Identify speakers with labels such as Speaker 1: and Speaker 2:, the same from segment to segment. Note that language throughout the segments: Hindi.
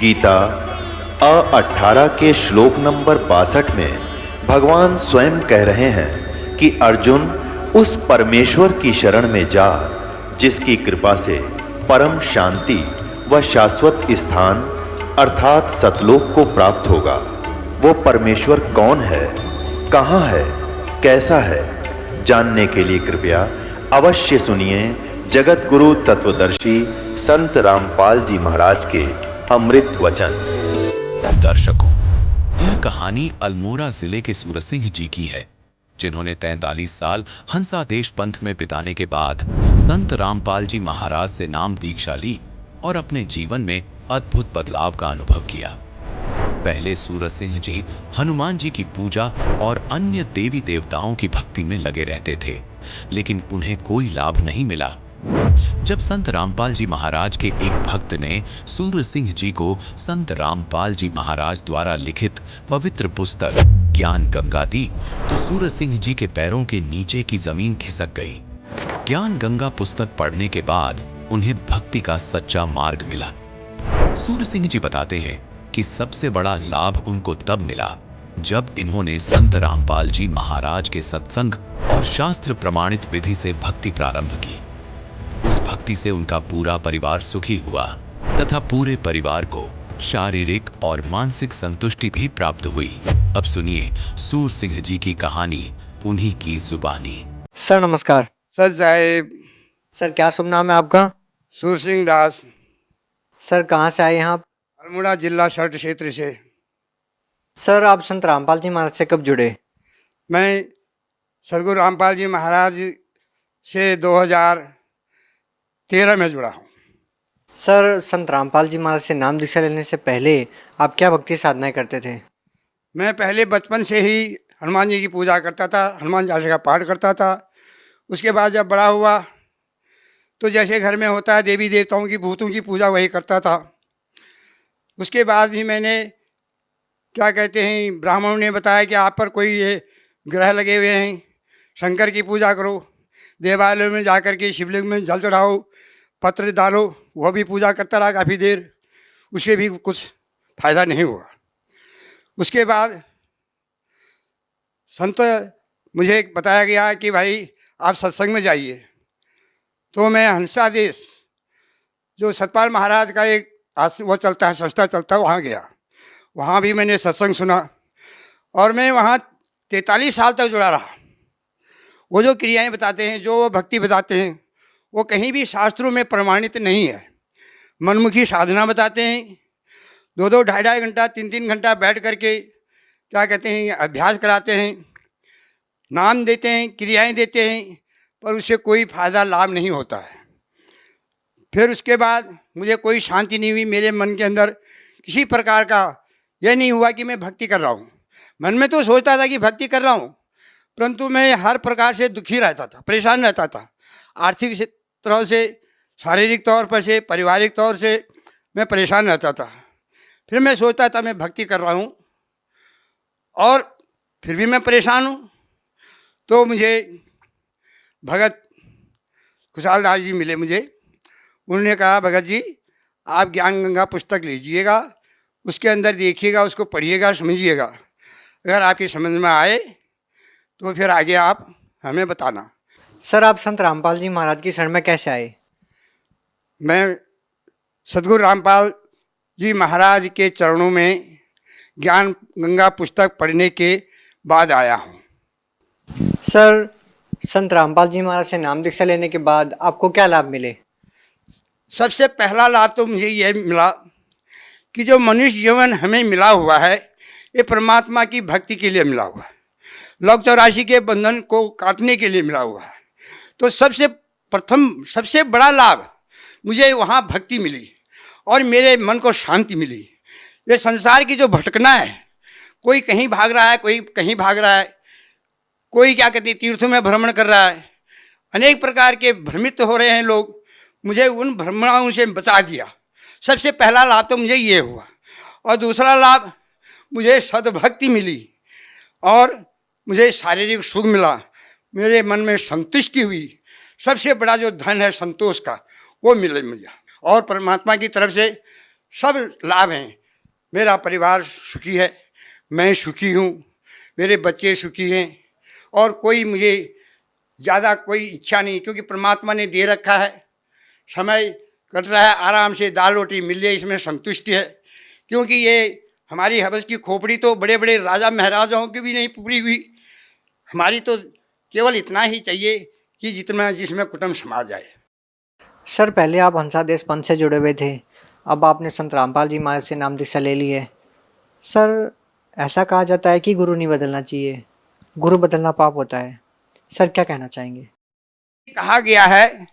Speaker 1: गीता 18 के श्लोक नंबर 62 में भगवान स्वयं कह रहे हैं कि अर्जुन उस परमेश्वर की शरण में जा जिसकी कृपा से परम शांति व शाश्वत स्थान अर्थात सतलोक को प्राप्त होगा। वो परमेश्वर कौन है, कहां है, कैसा है, जानने के लिए कृपया अवश्य सुनिए जगत गुरु तत्वदर्शी संत रामपाल जी महाराज के अमृत वचन।
Speaker 2: दर्शकों, यह कहानी अल्मोड़ा जिले के सूरत सिंह जी की है, जिन्होंने 43 साल हंसादेश पंथ में बिताने के बाद संत रामपाल जी महाराज से नाम दीक्षा ली और अपने जीवन में अद्भुत बदलाव का अनुभव किया। पहले सूरत सिंह जी हनुमान जी की पूजा और अन्य देवी देवताओं की भक्ति में लगे रहते थे, लेकिन उन्हें कोई लाभ नहीं मिला। जब संत रामपाल जी महाराज के एक भक्त ने सूरत सिंह जी को संत रामपाल जी महाराज द्वारा लिखित पवित्र पुस्तक ज्ञान गंगा दी, तो सूरत सिंह जी के पैरों के नीचे की जमीन खिसक गई। ज्ञान गंगा पुस्तक पढ़ने के बाद उन्हें भक्ति का सच्चा मार्ग मिला। सूरत सिंह जी बताते हैं कि सबसे बड़ा लाभ उनको तब मिला जब इन्होंने संत रामपाल जी महाराज के सत्संग और शास्त्र प्रमाणित विधि से भक्ति प्रारंभ की। उस भक्ति से उनका पूरा परिवार सुखी हुआ तथा पूरे परिवार को शारीरिक और मानसिक संतुष्टि भी प्राप्त हुई। अब सुनिए सूरत सिंह जी की कहानी उन्हीं की जुबानी।
Speaker 3: सर नमस्कार।
Speaker 4: सर साहेब।
Speaker 3: सर क्या शुभ नाम है आपका?
Speaker 4: सूरत सिंह दास।
Speaker 3: सर कहाँ से आए हैं आप?
Speaker 4: अल्मोड़ा जिला शर्ट क्षेत्र से।
Speaker 3: सर आप संत रामपाल जी महाराज से कब जुड़े?
Speaker 4: मैं सदगुरु रामपाल जी महाराज से 2013 में जुड़ा हूँ।
Speaker 3: सर संत रामपाल जी महाराज से नाम दीक्षा लेने से पहले आप क्या भक्ति साधनाएं करते थे?
Speaker 4: मैं पहले बचपन से ही हनुमान जी की पूजा करता था, हनुमान चालीसा का पाठ करता था। उसके बाद जब बड़ा हुआ तो जैसे घर में होता है देवी देवताओं की भूतों की पूजा वही करता था। उसके बाद भी मैंने क्या कहते हैं ब्राह्मणों ने बताया कि आप पर कोई ये ग्रह लगे हुए हैं, शंकर की पूजा करो, देवालयों में जाकर के शिवलिंग में जल चढ़ाओ, पत्र डालो। वह भी पूजा करता रहा काफ़ी देर, उससे भी कुछ फ़ायदा नहीं हुआ। उसके बाद संत मुझे बताया गया कि भाई आप सत्संग में जाइए। तो मैं हंसादेश जो सतपाल महाराज का एक वो चलता है, संस्था चलता है, वहाँ गया। वहाँ भी मैंने सत्संग सुना और मैं वहाँ 43 साल तक जुड़ा रहा। वो जो क्रियाएं बताते हैं, जो वो भक्ति बताते हैं, वो कहीं भी शास्त्रों में प्रमाणित नहीं है। मनमुखी साधना बताते हैं, 2-2, 2.5 घंटा, 3-3 घंटा बैठ करके क्या कहते हैं अभ्यास कराते हैं, नाम देते हैं, क्रियाएं देते हैं, पर उससे कोई फ़ायदा लाभ नहीं होता है। फिर उसके बाद मुझे कोई शांति नहीं हुई। मेरे मन के अंदर किसी प्रकार का यह नहीं हुआ कि मैं भक्ति कर रहा हूँ। मन में तो सोचता था कि भक्ति कर रहा हूँ, परंतु मैं हर प्रकार से दुखी रहता था, परेशान रहता था। आर्थिक तरह से, शारीरिक तौर पर से, पारिवारिक तौर से मैं परेशान रहता था। फिर मैं सोचता था मैं भक्ति कर रहा हूँ और फिर भी मैं परेशान हूँ। तो मुझे भगत खुशहाल दास जी मिले मुझे। उन्होंने कहा भगत जी आप ज्ञान गंगा पुस्तक लीजिएगा, उसके अंदर देखिएगा, उसको पढ़िएगा, समझिएगा। अगर आपकी समझ में आए तो फिर आगे आप हमें बताना।
Speaker 3: सर आप संत रामपाल जी महाराज की शरण में कैसे आए?
Speaker 4: मैं सदगुरु रामपाल जी महाराज के चरणों में ज्ञान गंगा पुस्तक पढ़ने के बाद आया हूँ।
Speaker 3: सर संत रामपाल जी महाराज से नाम दीक्षा लेने के बाद आपको क्या लाभ मिले?
Speaker 4: सबसे पहला लाभ तो मुझे यह मिला कि जो मनुष्य जीवन हमें मिला हुआ है ये परमात्मा की भक्ति के लिए मिला हुआ है, लौक 84 के बंधन को काटने के लिए मिला हुआ है। तो सबसे प्रथम सबसे बड़ा लाभ मुझे वहाँ भक्ति मिली और मेरे मन को शांति मिली। ये संसार की जो भटकना है, कोई कहीं भाग रहा है, कोई कहीं भाग रहा है, कोई क्या कहते तीर्थों में भ्रमण कर रहा है, अनेक प्रकार के भ्रमित हो रहे हैं लोग। मुझे उन भ्रमणाओं से बचा दिया। सबसे पहला लाभ तो मुझे ये हुआ। और दूसरा लाभ मुझे सद्भक्ति मिली और मुझे शारीरिक सुख मिला, मेरे मन में संतुष्टि हुई। सबसे बड़ा जो धन है संतोष का, वो मिले मुझे। और परमात्मा की तरफ से सब लाभ हैं। मेरा परिवार सुखी है, मैं सुखी हूँ, मेरे बच्चे सुखी हैं और कोई मुझे ज़्यादा कोई इच्छा नहीं, क्योंकि परमात्मा ने दे रखा है, समय कट रहा है, आराम से दाल रोटी मिल जाए इसमें संतुष्टि है। क्योंकि ये हमारी हवस की खोपड़ी तो बड़े बड़े राजा महाराजाओं की भी नहीं पूरी हुई, हमारी तो केवल इतना ही चाहिए कि जितना जिसमें कुटुंब समा जाए।
Speaker 3: सर पहले आप हंसादेश पंथ से जुड़े हुए थे, अब आपने संत रामपाल जी महाराज से नाम दीक्षा ले ली है। सर ऐसा कहा जाता है कि गुरु नहीं बदलना चाहिए, गुरु बदलना पाप होता है। सर क्या कहना चाहेंगे?
Speaker 4: कहा गया है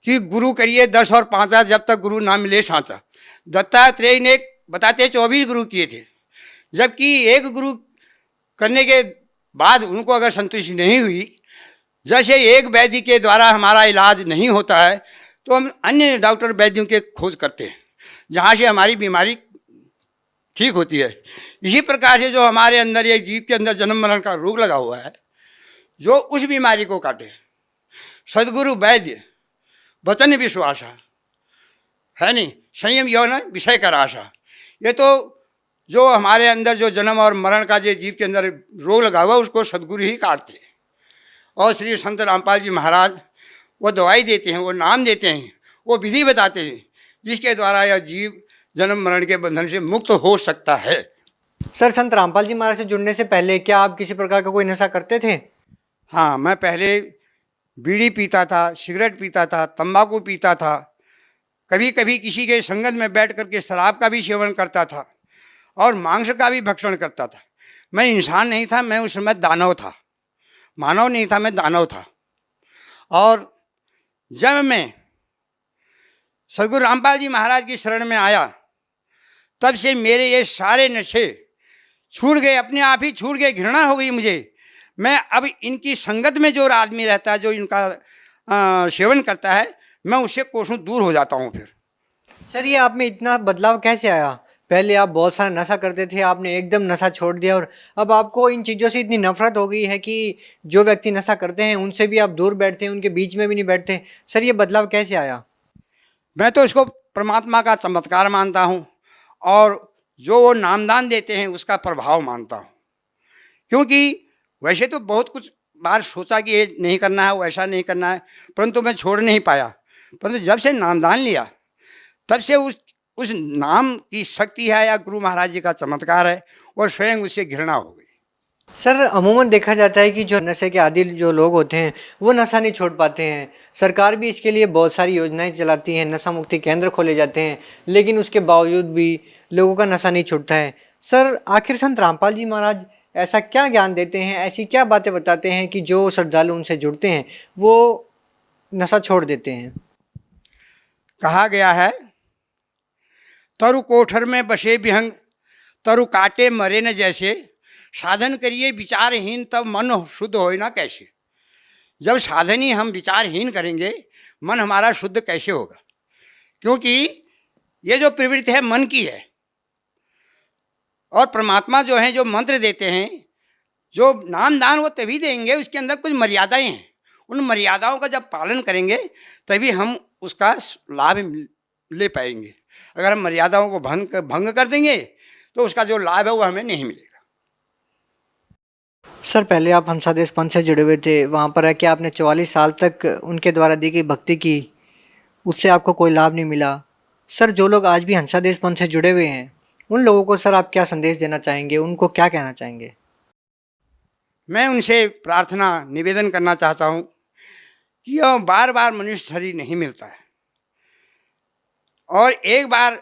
Speaker 4: कि गुरु करिए 10 और 5, जब तक गुरु ना मिले साचा। दत्तात्रेय ने बताते 24 गुरु किए थे, जबकि एक गुरु करने के बाद उनको अगर संतुष्टि नहीं हुई, जैसे एक वैद्य के द्वारा हमारा इलाज नहीं होता है तो हम अन्य डॉक्टर वैद्यों के खोज करते हैं जहाँ से हमारी बीमारी ठीक होती है। इसी प्रकार से जो हमारे अंदर एक जीव के अंदर जन्म मरण का रोग लगा हुआ है, जो उस बीमारी को काटे, सदगुरु वैद्य वचन विश्वासा है नहीं, संयम यौन विषय का राशा। ये तो जो हमारे अंदर जो जन्म और मरण का जो जीव के अंदर रोग लगा हुआ उसको सदगुरु ही काटते हैं। और श्री संत रामपाल जी महाराज वो दवाई देते हैं, वो नाम देते हैं, वो विधि बताते हैं जिसके द्वारा यह जीव जन्म मरण के बंधन से मुक्त हो सकता है।
Speaker 3: सर संत रामपाल जी महाराज से जुड़ने से पहले क्या आप किसी प्रकार का कोई नशा करते थे?
Speaker 4: हाँ, मैं पहले बीड़ी पीता था, सिगरेट पीता था, तंबाकू पीता था, कभी कभी किसी के संगत में बैठ करके शराब का भी सेवन करता था और मांस का भी भक्षण करता था। मैं इंसान नहीं था, मैं उस समय दानव था, मानव नहीं था, मैं दानव था। और जब मैं सदगुरु रामपाल जी महाराज की शरण में आया, तब से मेरे ये सारे नशे छूट गए, अपने आप ही छूट गए, घृणा हो गई मुझे। मैं अब इनकी संगत में जो आदमी रहता है, जो इनका सेवन करता है, मैं उससे कोसों दूर हो जाता हूँ। फिर
Speaker 3: सर ये आप में इतना बदलाव कैसे आया? पहले आप बहुत सारा नशा करते थे, आपने एकदम नशा छोड़ दिया और अब आपको इन चीज़ों से इतनी नफरत हो गई है कि जो व्यक्ति नशा करते हैं उनसे भी आप दूर बैठते हैं, उनके बीच में भी नहीं बैठते। सर ये बदलाव कैसे आया?
Speaker 4: मैं तो इसको परमात्मा का चमत्कार मानता हूँ और जो वो नामदान देते हैं उसका प्रभाव मानता हूँ। क्योंकि वैसे तो बहुत कुछ बार सोचा कि ये नहीं करना है, वैसा नहीं करना है, परंतु मैं छोड़ नहीं पाया। परंतु जब से नामदान लिया तब से उस नाम की शक्ति है या गुरु महाराज जी का चमत्कार है, और स्वयं उससे घृणा हो गई।
Speaker 3: सर अमूमन देखा जाता है कि जो नशे के आदी जो लोग होते हैं वो नशा नहीं छोड़ पाते हैं। सरकार भी इसके लिए बहुत सारी योजनाएं चलाती हैं, नशा मुक्ति केंद्र खोले जाते हैं, लेकिन उसके बावजूद भी लोगों का नशा नहीं छूटता है। सर आखिर संत रामपाल जी महाराज ऐसा क्या ज्ञान देते हैं, ऐसी क्या बातें बताते हैं कि जो श्रद्धालु उनसे जुड़ते हैं वो नशा छोड़ देते हैं?
Speaker 4: कहा गया है, तरु कोठर में बसे विहंग, तरु काटे मरे न जैसे, साधन करिए विचारहीन तब मन शुद्ध होए ना कैसे। जब साधन ही हम विचारहीन करेंगे, मन हमारा शुद्ध कैसे होगा? क्योंकि ये जो प्रवृत्ति है मन की है, और परमात्मा जो है जो मंत्र देते हैं, जो नाम दान वो तभी देंगे, उसके अंदर कुछ मर्यादाएं हैं। उन मर्यादाओं का जब पालन करेंगे तभी हम उसका लाभ ले पाएंगे। अगर हम मर्यादाओं को भंग कर देंगे तो उसका जो लाभ है वो हमें नहीं मिलेगा।
Speaker 3: सर पहले आप हंसादेश पंथ से जुड़े हुए थे, वहाँ पर है कि आपने 44 साल तक उनके द्वारा दी गई भक्ति की, उससे आपको कोई लाभ नहीं मिला। सर जो लोग आज भी हंसादेश पंथ से जुड़े हुए हैं उन लोगों को सर आप क्या संदेश देना चाहेंगे, उनको क्या कहना चाहेंगे?
Speaker 4: मैं उनसे प्रार्थना निवेदन करना चाहता हूँ कि यह बार बार मनुष्य शरीर नहीं मिलता है, और एक बार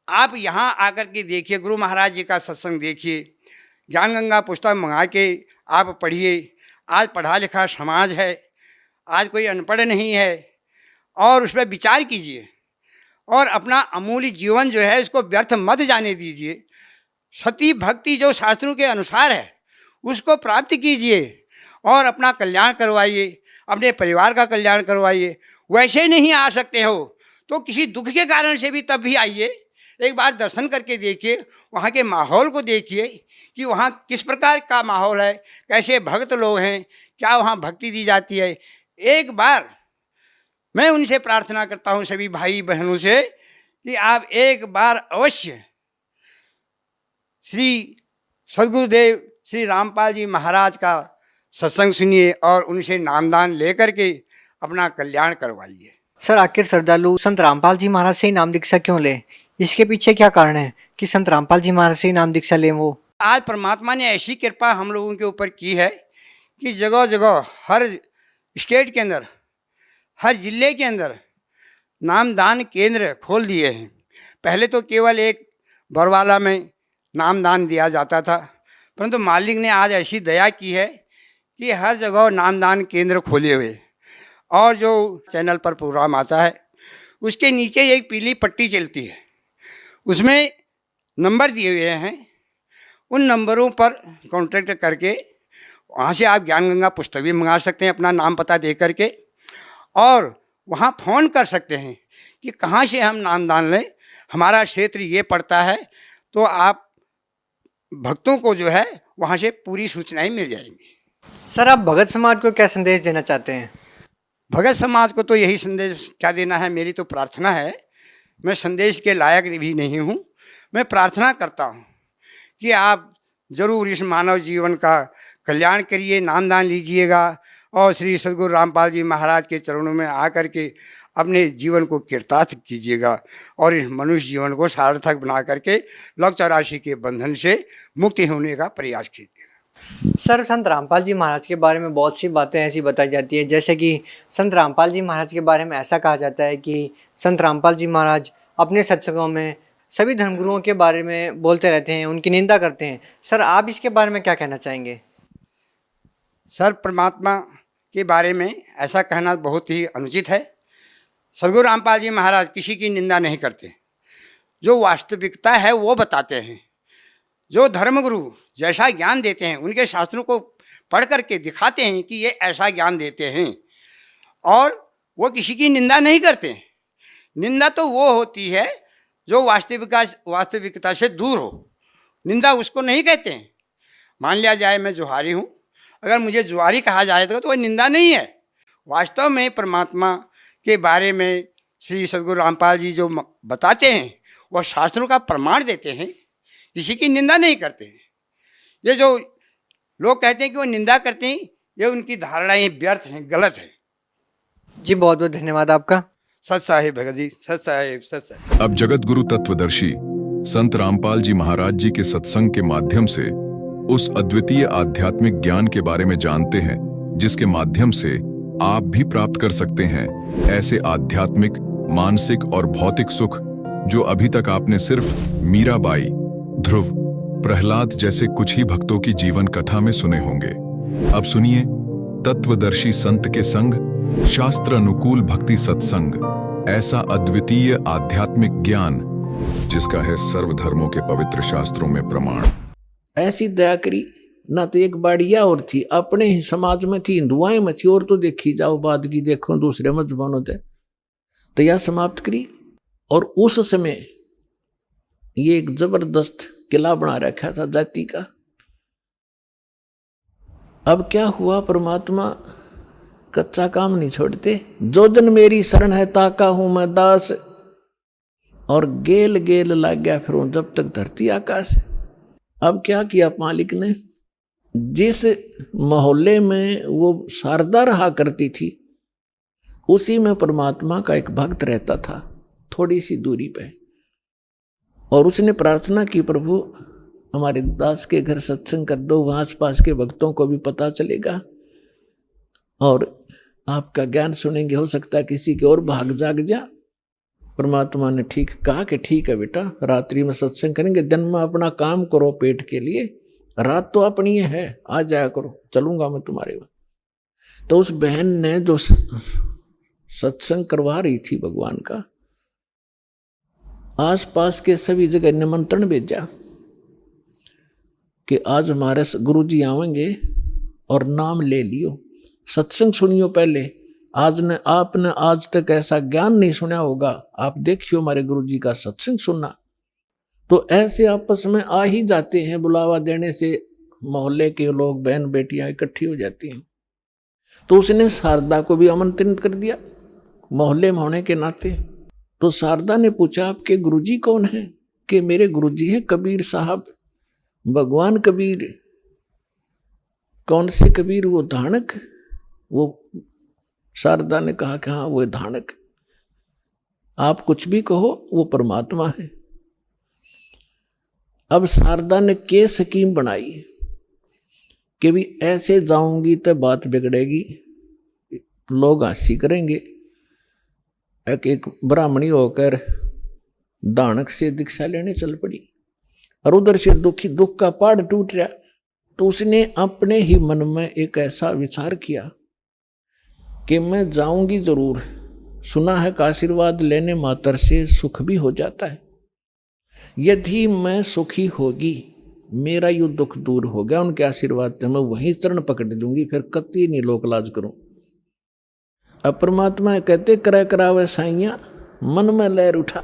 Speaker 4: आप यहाँ आकर के देखिए, गुरु महाराज जी का सत्संग देखिए, ज्ञान गंगा पुस्तक मंगा के आप पढ़िए। आज पढ़ा लिखा समाज है, आज कोई अनपढ़ नहीं है, और उस पर विचार कीजिए और अपना अमूल्य जीवन जो है इसको व्यर्थ मत जाने दीजिए। सती भक्ति जो शास्त्रों के अनुसार है उसको प्राप्त कीजिए और अपना कल्याण करवाइए, अपने परिवार का कल्याण करवाइए। वैसे नहीं आ सकते हो तो किसी दुख के कारण से भी तब भी आइए, एक बार दर्शन करके देखिए, वहाँ के माहौल को देखिए कि वहाँ किस प्रकार का माहौल है, कैसे भक्त लोग हैं, क्या वहाँ भक्ति दी जाती है। एक बार मैं उनसे प्रार्थना करता हूँ सभी भाई बहनों से कि आप एक बार अवश्य श्री सद्गुरुदेव श्री रामपाल जी महाराज का सत्संग सुनिए और उनसे नामदान लेकर के अपना कल्याण करवाइए।
Speaker 3: सर आखिर श्रद्धालु संत रामपाल जी महाराज से ही नाम दीक्षा क्यों ले? इसके पीछे क्या कारण है कि संत रामपाल जी महाराज से ही नाम दीक्षा लें? वो
Speaker 4: आज परमात्मा ने ऐसी कृपा हम लोगों के ऊपर की है कि जगह जगह हर स्टेट के अंदर, हर जिले के अंदर नामदान केंद्र खोल दिए हैं। पहले तो केवल एक बरवाला में नामदान दिया जाता था, परंतु मालिक ने आज ऐसी दया की है कि हर जगह नामदान केंद्र खोले हुए। और जो चैनल पर प्रोग्राम आता है उसके नीचे एक पीली पट्टी चलती है, उसमें नंबर दिए हुए हैं। उन नंबरों पर कॉन्टैक्ट करके वहाँ से आप ज्ञान गंगा पुस्तक भी मंगा सकते हैं अपना नाम पता दे करके, और वहाँ फ़ोन कर सकते हैं कि कहाँ से हम नामदान लें, हमारा क्षेत्र ये पड़ता है। तो आप भक्तों को जो है वहाँ से पूरी सूचनाएं मिल जाएंगी।
Speaker 3: सर आप भगत समाज को क्या संदेश देना चाहते हैं?
Speaker 4: भगत समाज को तो यही संदेश क्या देना है, मेरी तो प्रार्थना है। मैं संदेश के लायक भी नहीं हूँ, मैं प्रार्थना करता हूँ कि आप ज़रूर इस मानव जीवन का कल्याण करिए, नामदान लीजिएगा और श्री सद्गुरु रामपाल जी महाराज के चरणों में आकर के अपने जीवन को कृतार्थ कीजिएगा और इस मनुष्य जीवन को सार्थक बना करके लोक 84 के बंधन से मुक्ति होने का प्रयास कीजिएगा।
Speaker 3: सर संत रामपाल जी महाराज के बारे में बहुत सी बातें ऐसी बताई जाती है, जैसे कि संत रामपाल जी महाराज के बारे में ऐसा कहा जाता है कि संत रामपाल जी महाराज अपने सत्संगों में सभी धर्मगुरुओं के बारे में बोलते रहते हैं, उनकी निंदा करते हैं। सर आप इसके बारे में क्या कहना चाहेंगे?
Speaker 4: सर परमात्मा के बारे में ऐसा कहना बहुत ही अनुचित है। सद्गुरु रामपाल जी महाराज किसी की निंदा नहीं करते, जो वास्तविकता है वो बताते हैं। जो धर्मगुरु जैसा ज्ञान देते हैं उनके शास्त्रों को पढ़ करके दिखाते हैं कि ये ऐसा ज्ञान देते हैं, और वो किसी की निंदा नहीं करते। निंदा तो वो होती है जो वास्तविकता से दूर हो, निंदा उसको नहीं कहते हैं। मान लिया जाए मैं जुहारी हूँ, अगर मुझे जुहारी कहा जाए तो वह निंदा नहीं है। वास्तव में परमात्मा के बारे में श्री सद्गुरु रामपाल जी जो बताते हैं वह शास्त्रों का प्रमाण देते हैं, किसी की निंदा नहीं करते हैं। ये जो लोग कहते हैं कि वो निंदा करते हैं, ये उनकी धारणाएं व्यर्थ हैं, गलत है।
Speaker 3: जी बहुत बहुत धन्यवाद आपका।
Speaker 4: सत साहिब भगत जी, सत साहिब, सत साहिब।
Speaker 5: अब जगत गुरु तत्वदर्शी संत रामपाल जी महाराज जी के सत्संग के माध्यम से उस अद्वितीय आध्यात्मिक ज्ञान के बारे में जानते हैं, जिसके माध्यम से आप भी प्राप्त कर सकते हैं ऐसे आध्यात्मिक, मानसिक और भौतिक सुख जो अभी तक आपने सिर्फ मीराबाई, ध्रुव, प्रहलाद जैसे कुछ ही भक्तों की जीवन कथा में सुने होंगे। अब सुनिए तत्वदर्शी संत के संग शास्त्र अनुकूल भक्ति सत्संग, ऐसा अद्वितीय आध्यात्मिक ज्ञान जिसका है सर्वधर्मों के पवित्र शास्त्रों में प्रमाण।
Speaker 6: ऐसी दया करी ना तो एक बाड़िया और थी, अपने ही समाज में थी, हिंदुआएं में थी, और तो देखी जाओ बाद की देखो दूसरे मजहबों से, तो यह समाप्त करी। और उस समय ये एक जबरदस्त किला बना रखा था जाति का। अब क्या हुआ, परमात्मा कच्चा काम नहीं छोड़ते। जो जन मेरी शरण है ताका हूं मैं दास, और गेल गेल लग गया फिर जब तक धरती आकाश। अब क्या किया मालिक ने, जिस मोहल्ले में वो शारदा रहा करती थी उसी में परमात्मा का एक भक्त रहता था, थोड़ी सी दूरी पे, और उसने प्रार्थना की, प्रभु हमारे दास के घर सत्संग कर दो, वहाँ आसपास के भक्तों को भी पता चलेगा और आपका ज्ञान सुनेंगे, हो सकता है किसी के और भाग जाग जा। परमात्मा ने ठीक कहा कि ठीक है बेटा, रात्रि में सत्संग करेंगे, दिन में अपना काम करो पेट के लिए, रात तो अपनी है, आ जाया करो, चलूंगा मैं तुम्हारे वहाँ। तो उस बहन ने जो सत्संग करवा रही थी भगवान का, आसपास के सभी जगह निमंत्रण भेजा कि आज हमारे गुरुजी आवेंगे और नाम ले लियो, सत्संग सुनियो पहले, आपने आज तक ऐसा ज्ञान नहीं सुना होगा, आप देखियो हमारे गुरुजी का सत्संग सुनना। तो ऐसे आपस में आ ही जाते हैं, बुलावा देने से मोहल्ले के लोग, बहन बेटियां इकट्ठी हो जाती हैं। तो उसने शारदा को भी आमंत्रित कर दिया मोहल्ले में होने के नाते। तो शारदा ने पूछा आपके गुरुजी कौन है? कि मेरे गुरुजी हैं कबीर साहब, भगवान कबीर, कौन से कबीर? वो धानक। वो शारदा ने कहा कि हाँ वो धानक, आप कुछ भी कहो वो परमात्मा है। अब शारदा ने के स्कीम बनाई कि भी ऐसे जाऊंगी तो बात बिगड़ेगी, लोग हंसी करेंगे। एक ब्राह्मणी होकर दानक से दीक्षा लेने चल पड़ी और उधर से दुख का पहाड़ टूट रहा। तो उसने अपने ही मन में एक ऐसा विचार किया कि मैं जाऊंगी जरूर, सुना है कि आशीर्वाद लेने मात्र से सुख भी हो जाता है। यदि मैं सुखी होगी, मेरा यू दुख दूर हो गया उनके आशीर्वाद से, मैं वहीं चरण पकड़ दूंगी, फिर कति नहीं लोक लाज करूं। अब परमात्मा कहते करे करावे साइया, मन में लहर उठा,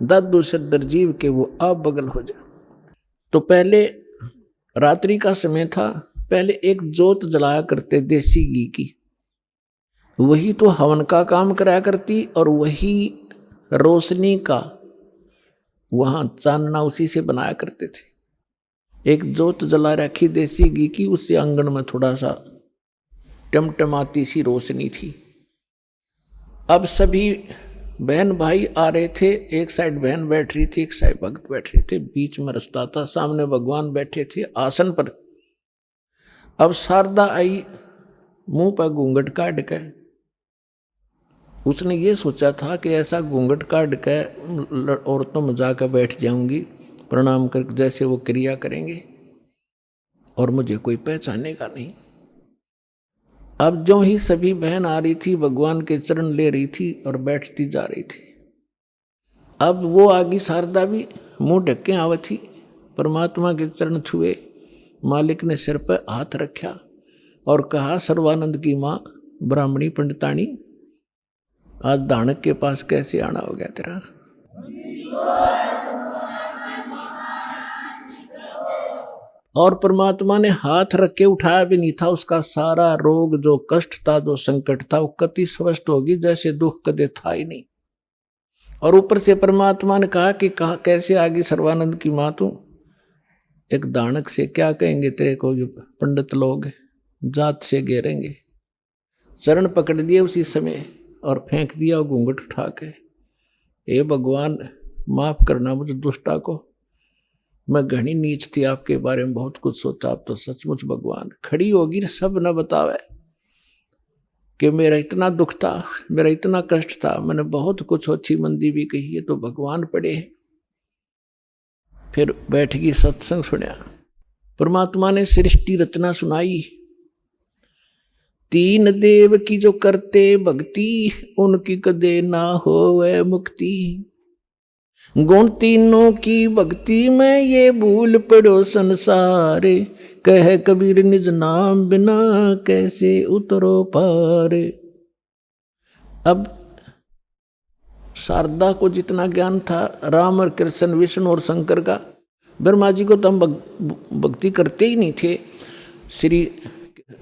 Speaker 6: दादू सदर जीव के वो आप बगल हो जा। तो पहले रात्रि का समय था, पहले एक जोत जलाया करते देसी घी की, वही तो हवन का काम कराया करती और वही रोशनी का वहां चानना उसी से बनाया करते थे। एक जोत जला रखी देसी घी की, उससे आंगन में थोड़ा सा टमटमाती सी रोशनी थी। अब सभी बहन भाई आ रहे थे, एक साइड बहन बैठ रही थी, एक साइड भक्त बैठ रहे थे, बीच में रास्ता था, सामने भगवान बैठे थे आसन पर। अब शारदा आई, मुंह पर घूंघट काट के, उसने ये सोचा था कि ऐसा घूंघट काट के औरतों में जाकर बैठ जाऊंगी प्रणाम कर, जैसे वो क्रिया करेंगे और मुझे कोई पहचानेगा नहीं। अब जो ही सभी बहन आ रही थी, भगवान के चरण ले रही थी और बैठती जा रही थी। अब वो आगी शारदा भी मुंह ढक्के आवे थी, परमात्मा के चरण छुए, मालिक ने सिर पर हाथ रखा और कहा, सर्वानंद की माँ ब्राह्मणी पंडितानी, आज दानक के पास कैसे आना हो गया तेरा? और परमात्मा ने हाथ रख के उठाया भी नहीं था, उसका सारा रोग जो कष्ट था, जो संकट था, वो कति स्वस्थ होगी जैसे दुख कदे था ही नहीं। और ऊपर से परमात्मा ने कहा कि कैसे आगे सर्वानंद की माँ तू? एक दानक से क्या कहेंगे तेरे को, जो पंडित लोग जात से घेरेंगे। चरण पकड़ दिए उसी समय और फेंक दिया वो घूंघट उठा के। हे भगवान माफ करना मुझे दुष्टा को, मैं घनी नीच थी, आपके बारे में बहुत कुछ सोचा, आप तो सचमुच भगवान। खड़ी होगी सब न बतावे कि मेरा इतना दुख था, मेरा इतना कष्ट था, मैंने बहुत कुछ अच्छी मंदी भी कही है, तो भगवान पड़े हैं। फिर बैठ गई, सत्संग सुना, परमात्मा ने सृष्टि रचना सुनाई। तीन देव की जो करते भक्ति, उनकी कदे ना होवे मुक्ति। गुण तीनों की भक्ति में ये भूल पड़ो संसार, कह कबीर निज नाम बिना कैसे उतरो पार। अब शारदा को जितना ज्ञान था राम और कृष्ण, विष्णु और शंकर का, ब्रह्मा जी को तो हम भक्ति करते ही नहीं थे, श्री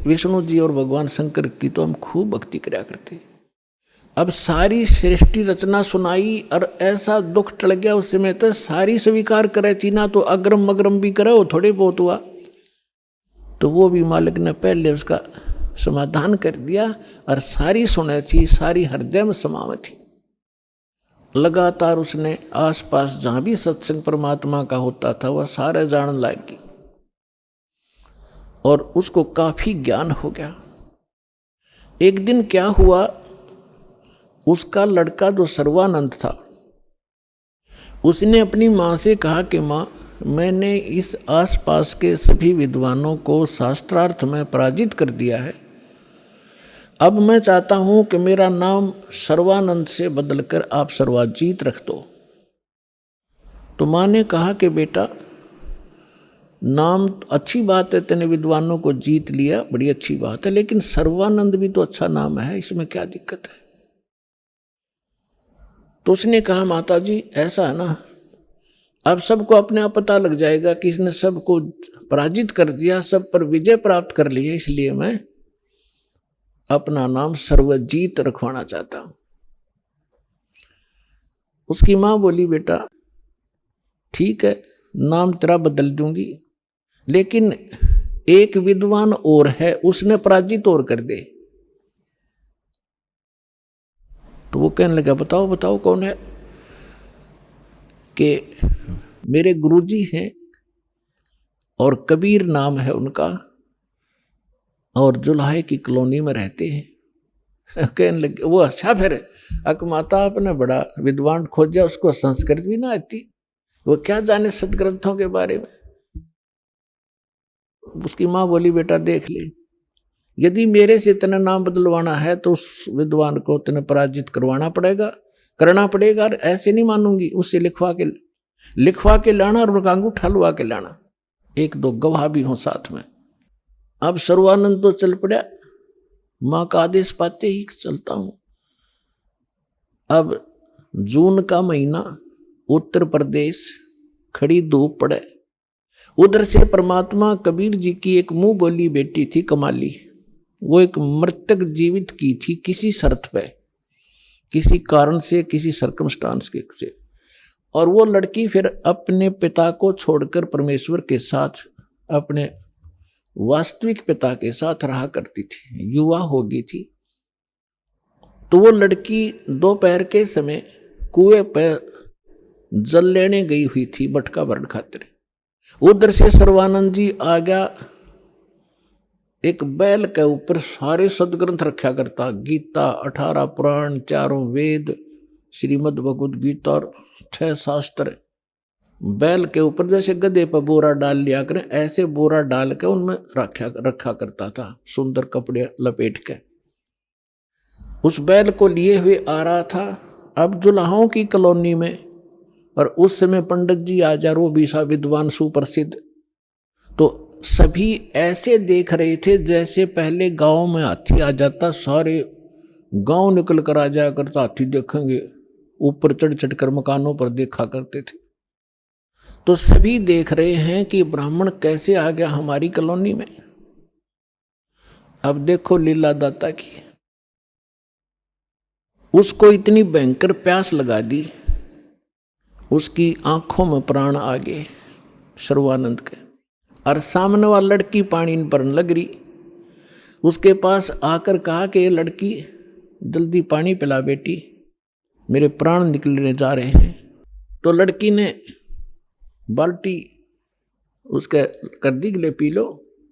Speaker 6: विष्णु जी और भगवान शंकर की तो हम खूब भक्ति कराया करते। अब सारी सृष्टि रचना सुनाई और ऐसा दुख टल गया उस समय, तो सारी स्वीकार करे थी ना, तो अग्रम मग्रम भी करे, वो थोड़े बहुत हुआ। तो वो भी मालिक ने पहले उसका समाधान कर दिया और सारी सुने थी, सारी हृदय में समावे थी। लगातार उसने आसपास जहां भी सत्संग परमात्मा का होता था वह सारे जान लागी और उसको काफी ज्ञान हो गया। एक दिन क्या हुआ, उसका लड़का जो सर्वानंद था, उसने अपनी माँ से कहा कि माँ, मैंने इस आसपास के सभी विद्वानों को शास्त्रार्थ में पराजित कर दिया है, अब मैं चाहता हूं कि मेरा नाम सर्वानंद से बदलकर आप सर्वाजीत रख दो। तो माँ ने कहा कि बेटा, नाम अच्छी बात है, तेने विद्वानों को जीत लिया, बड़ी अच्छी बात है, लेकिन सर्वानंद भी तो अच्छा नाम है, इसमें क्या दिक्कत है? तो उसने कहा, माता जी ऐसा है ना, अब सबको अपने आप पता लग जाएगा कि इसने सबको पराजित कर दिया, सब पर विजय प्राप्त कर लिया, इसलिए मैं अपना नाम सर्वजीत रखवाना चाहता हूं। उसकी मां बोली, बेटा ठीक है, नाम तेरा बदल दूंगी, लेकिन एक विद्वान और है, उसने पराजित और कर दे। तो वो कहने लगा बताओ बताओ कौन है? कि मेरे गुरुजी हैं और कबीर नाम है उनका, और जुलाहे की कॉलोनी में रहते हैं। कहने लगे वो अच्छा, फिर अकमाता आपने बड़ा विद्वान खोजा, उसको संस्कृत भी ना आती, वो क्या जाने सदग्रंथों के बारे में। उसकी माँ बोली बेटा देख ले, यदि मेरे से इतना नाम बदलवाना है तो उस विद्वान को इतना पराजित करना पड़ेगा। ऐसे नहीं मानूंगी, उससे लिखवा के लाना और उनका अंगूठा लुआ के लाना, एक दो गवाह भी हो साथ में। अब सर्वानंद तो चल पड़ा, माँ का आदेश पाते ही चलता हूं। अब जून का महीना, उत्तर प्रदेश, खड़ी धूप पड़े। उधर से परमात्मा कबीर जी की एक मुंह बोली बेटी थी कमाली, वो एक मृतक जीवित की थी किसी शर्त पे, किसी कारण से, किसी सर्कमस्टांस के से। और वो लड़की फिर अपने पिता को छोड़कर परमेश्वर के साथ, अपने वास्तविक पिता के साथ रहा करती थी, युवा हो गई थी। तो वो लड़की दोपहर के समय कुएं पर जल लेने गई हुई थी मटका भरण खातिर। उधर से सर्वानंद जी आ गया, एक बैल के ऊपर सारे सदग्रंथ रखा करता, गीता, 18 पुराण, 4 वेद, श्रीमद् भगवद गीता और 6 शास्त्र। बैल के ऊपर जैसे गधे पर बोरा डाल लिया करें, ऐसे बोरा डाल के उनमें रखा करता था, सुंदर कपड़े लपेट के। उस बैल को लिए हुए आ रहा था अब जुलाहों की कॉलोनी में, और उस समय पंडित जी आचार्य, वो भी सा विद्वान सुप्रसिद्ध। तो सभी ऐसे देख रहे थे जैसे पहले गांव में हाथी आ जाता, सारे गांव निकल कर आ जाया करता, हाथी देखेंगे, ऊपर चढ़ चढ़ कर मकानों पर देखा करते थे। तो सभी देख रहे हैं कि ब्राह्मण कैसे आ गया हमारी कॉलोनी में। अब देखो लीला दाता की, उसको इतनी भयंकर प्यास लगा दी, उसकी आंखों में प्राण आ गए सर्वानंद के, और सामने वाली लड़की पानी पर लग रही। उसके पास आकर कहा कि ये लड़की जल्दी पानी पिला बेटी, मेरे प्राण निकलने जा रहे हैं। तो लड़की ने बाल्टी उसके कर दी, ले पी लो।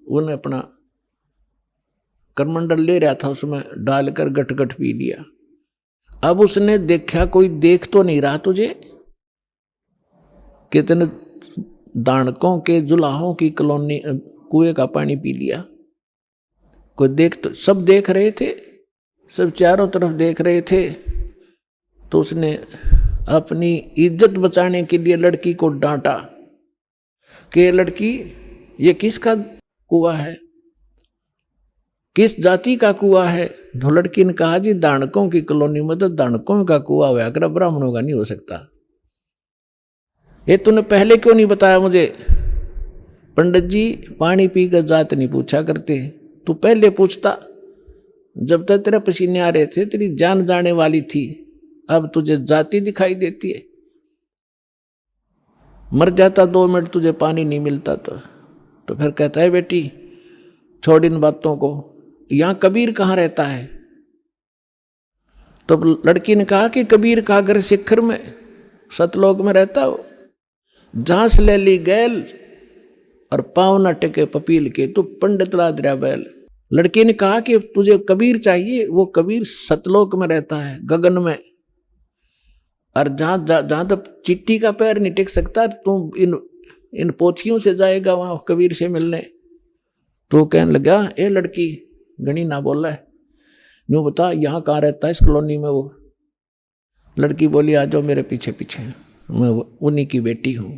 Speaker 6: उन्हें अपना करमंडल ले रहा था, उसमें डालकर गट गट पी लिया। अब उसने देखा कोई देख तो नहीं रहा तुझे, कितने दानकों के जुलाहों की कॉलोनी कुएं का पानी पी लिया। कोई देख तो, सब देख रहे थे, सब चारों तरफ देख रहे थे। तो उसने अपनी इज्जत बचाने के लिए लड़की को डांटा कि लड़की ये किसका कुआं है, किस जाति का कुआं है? तो लड़की ने कहा जी दानकों की कॉलोनी में तो दानकों का कुआं हुआ कर, ब्राह्मणों का नहीं हो सकता। ये तूने पहले क्यों नहीं बताया मुझे? पंडित जी पानी पी कर जात नहीं पूछा करते, तू पहले पूछता। जब तक तेरे पसीने आ रहे थे तेरी जान जाने वाली थी, अब तुझे जाति दिखाई देती है। मर जाता 2 मिनट तुझे पानी नहीं मिलता तो फिर कहता है बेटी छोड़ इन बातों को, यहां कबीर कहाँ रहता है? तो लड़की ने कहा कि कबीर का घर शिखर में सतलोक में रहता हो, जहां से ले ली गैल और पाँव न टेके पपील के, तो पंडित लाद रहा बैल। लड़की ने कहा कि तुझे कबीर चाहिए, वो कबीर सतलोक में रहता है, गगन में, और जहां तक चिट्टी का पैर नहीं टिक सकता, तुम इन पोथियों से जाएगा वहां कबीर से मिलने। तो कहने लगा ए लड़की गणी ना बोला है, यूं बता यहाँ कहाँ रहता है इस कॉलोनी में वो? लड़की बोली आ जाओ मेरे पीछे पीछे, मैं उन्हीं की बेटी हूं।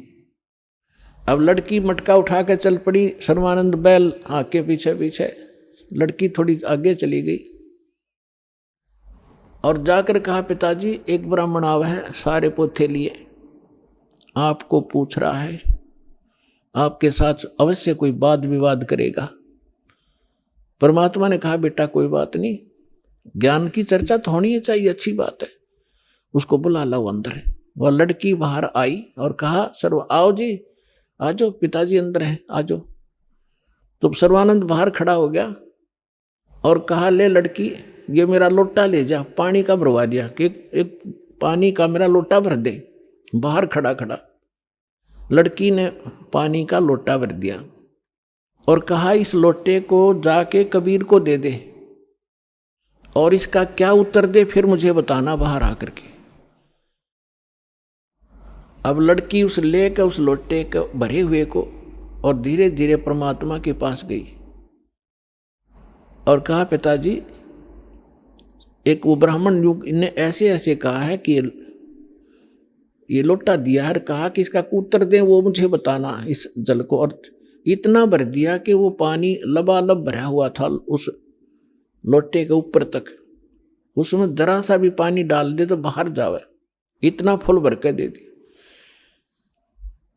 Speaker 6: अब लड़की मटका उठा के चल पड़ी, सर्वानंद बैल आके पीछे पीछे। लड़की थोड़ी आगे चली गई और जाकर कहा पिताजी एक ब्राह्मण आवा है सारे पोथे लिए, आपको पूछ रहा है, आपके साथ अवश्य कोई वाद विवाद करेगा। परमात्मा ने कहा बेटा कोई बात नहीं, ज्ञान की चर्चा तो होनी चाहिए, अच्छी बात है, उसको बुला लो अंदर। वह लड़की बाहर आई और कहा सर्व आओ जी, आ जाओ पिताजी अंदर हैं, आ जाओ। तो सर्वानंद बाहर खड़ा हो गया और कहा, ले लड़की, ये मेरा लोटा ले जा, पानी का भरवा दिया कि एक पानी का मेरा लोटा भर दे। बाहर खड़ा खड़ा लड़की ने पानी का लोटा भर दिया और कहा, इस लोटे को जाके कबीर को दे दे और इसका क्या उत्तर दे फिर मुझे बताना बाहर आकर के। अब लड़की उस लेकर उस लोटे को भरे हुए को और धीरे धीरे परमात्मा के पास गई और कहा, पिताजी, एक वो ब्राह्मण युग ने ऐसे ऐसे कहा है कि ये लोटा दिया है, कहा कि इसका उत्तर दें, वो मुझे बताना इस जल को। और इतना भर दिया कि वो पानी लबालब भरा हुआ था उस लोटे के ऊपर तक, उसमें जरा सा भी पानी डाल दे तो बाहर जावे, इतना फुल भर के दे दी।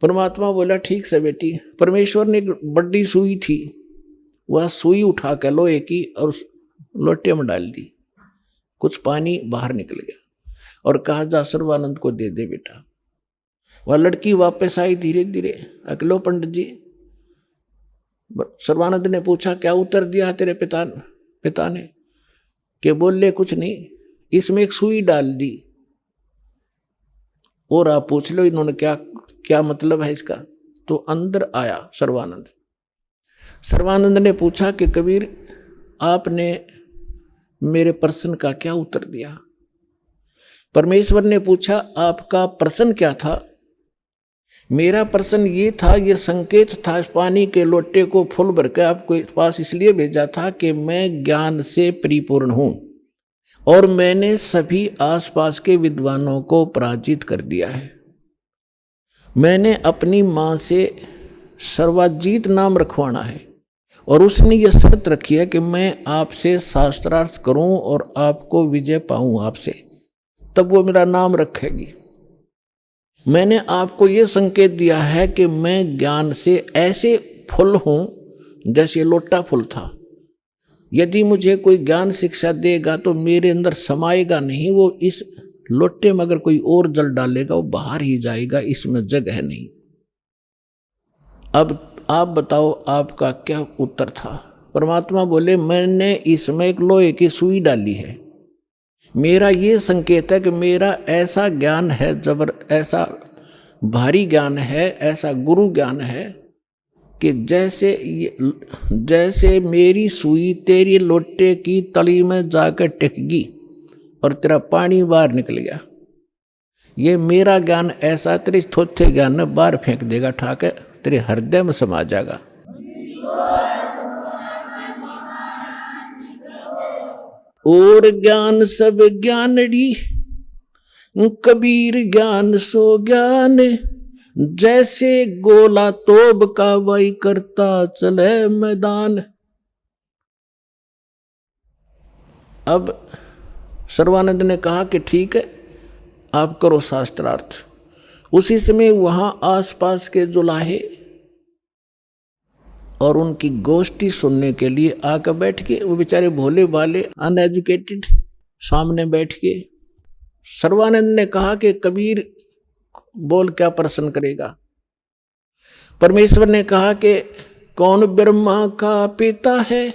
Speaker 6: परमात्मा बोला, ठीक से बेटी। परमेश्वर ने एक बड़ी सुई थी, वह सुई उठा कर लोहे की और उस लोटे में डाल दी, कुछ पानी बाहर निकल गया और कहा, जा सर्वानंद को दे दे बेटा। वह लड़की वापस आई धीरे धीरे। अकलो पंडित जी, सर्वानंद ने पूछा, क्या उत्तर दिया तेरे पिता ने? कि बोले, कुछ नहीं, इसमें एक सुई डाल दी। और आप पूछ लो इन्होंने क्या मतलब है इसका। तो अंदर आया सर्वानंद ने पूछा कि कबीर, आपने मेरे प्रश्न का क्या उत्तर दिया? परमेश्वर ने पूछा, आपका प्रश्न क्या था? मेरा प्रश्न ये था, ये संकेत था, इस पानी के लोटे को फुल भर के आपके पास इसलिए भेजा था कि मैं ज्ञान से परिपूर्ण हूं और मैंने सभी आसपास के विद्वानों को पराजित कर दिया है। मैंने अपनी माँ से सर्वाजीत नाम रखवाना है और उसने ये शर्त रखी है कि मैं आपसे शास्त्रार्थ करूं और आपको विजय पाऊं आपसे, तब वो मेरा नाम रखेगी। मैंने आपको ये संकेत दिया है कि मैं ज्ञान से ऐसे फुल हूं जैसे लोटा फुल था। यदि मुझे कोई ज्ञान शिक्षा देगा तो मेरे अंदर समाएगा नहीं, वो इस लोटे में अगर कोई और जल डालेगा वो बाहर ही जाएगा, इसमें जगह नहीं। अब आप बताओ आपका क्या उत्तर था? परमात्मा बोले, मैंने इसमें एक लोहे की सुई डाली है। मेरा ये संकेत है कि मेरा ऐसा ज्ञान है, ऐसा भारी ज्ञान है, ऐसा गुरु ज्ञान है कि जैसे मेरी सुई तेरी लोटे की तली में जाकर टिकेगी और तेरा पानी बाहर निकल गया। ये मेरा ज्ञान ऐसा तेरे थोथे ज्ञान में बाहर फेंक देगा, ठाके तेरे हृदय में समा जाएगा। और ज्ञान सब ज्ञानड़ी, कबीर ज्ञान सो ज्ञान, जैसे गोला तोब का वही करता चले मैदान। अब सर्वानंद ने कहा कि ठीक है, आप करो शास्त्रार्थ। उसी समय वहां आसपास के जुलाहे और उनकी गोष्ठी सुनने के लिए आकर बैठ के, वो बेचारे भोले भाले अनएजुकेटेड सामने बैठ के सर्वानंद ने कहा कि कबीर बोल, क्या प्रश्न करेगा? परमेश्वर ने कहा कि कौन ब्रह्मा का पिता है,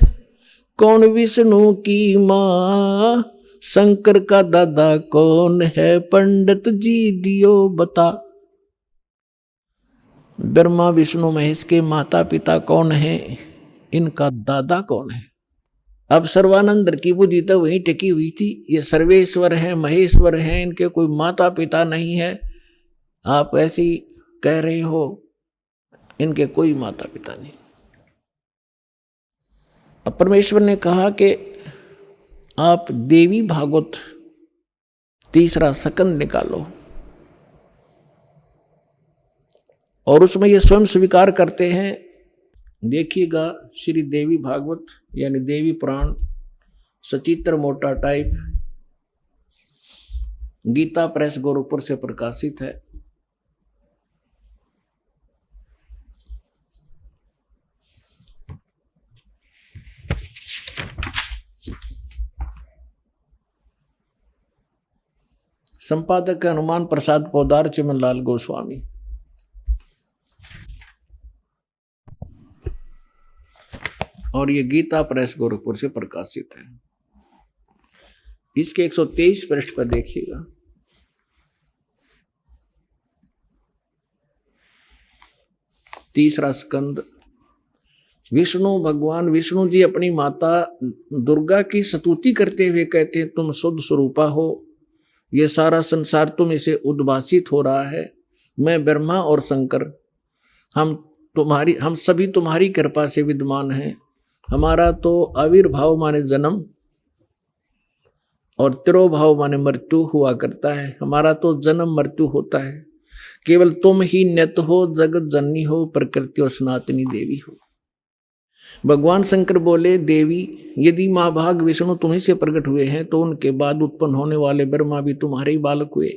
Speaker 6: कौन विष्णु की माँ, शंकर का दादा कौन है, पंडित जी दियो बता। ब्रह्मा विष्णु महेश के माता पिता कौन है, इनका दादा कौन है? अब सर्वानंद की बुद्धि तो वहीं टिकी हुई थी, ये सर्वेश्वर है, महेश्वर है, इनके कोई माता पिता नहीं है। आप ऐसे ही कह रहे हो, इनके कोई माता पिता नहीं। अब परमेश्वर ने कहा कि आप देवी भागवत तीसरा सकंद निकालो और उसमें ये स्वयं स्वीकार करते हैं। देखिएगा, श्री देवी भागवत यानी देवी पुराण, सचित्र मोटा टाइप, गीता प्रेस गोरखपुर से प्रकाशित है। संपादक है हनुमान प्रसाद पोदार, चिमनलाल गोस्वामी। और ये गीता प्रेस गोरखपुर से प्रकाशित है। इसके 123 पृष्ठ पर देखिएगा। तीसरा स्कंद। विष्णु भगवान विष्णु जी अपनी माता दुर्गा की स्तुति करते हुए कहते हैं, तुम शुद्ध स्वरूपा हो, ये सारा संसार तुम इसे उद्भासित हो रहा है। मैं ब्रह्मा और शंकर हम सभी तुम्हारी कृपा से विद्यमान हैं। हमारा तो आविर्भाव माने जन्म और तिरोभाव माने मृत्यु हुआ करता है। हमारा तो जन्म मृत्यु होता है। केवल तुम ही नित्य हो, जगत जननी हो, प्रकृति और सनातनी देवी हो। भगवान शंकर बोले, देवी यदि महाभाग विष्णु तुम्ही से प्रकट हुए हैं तो उनके बाद उत्पन्न होने वाले ब्रह्मा भी तुम्हारे ही बालक हुए।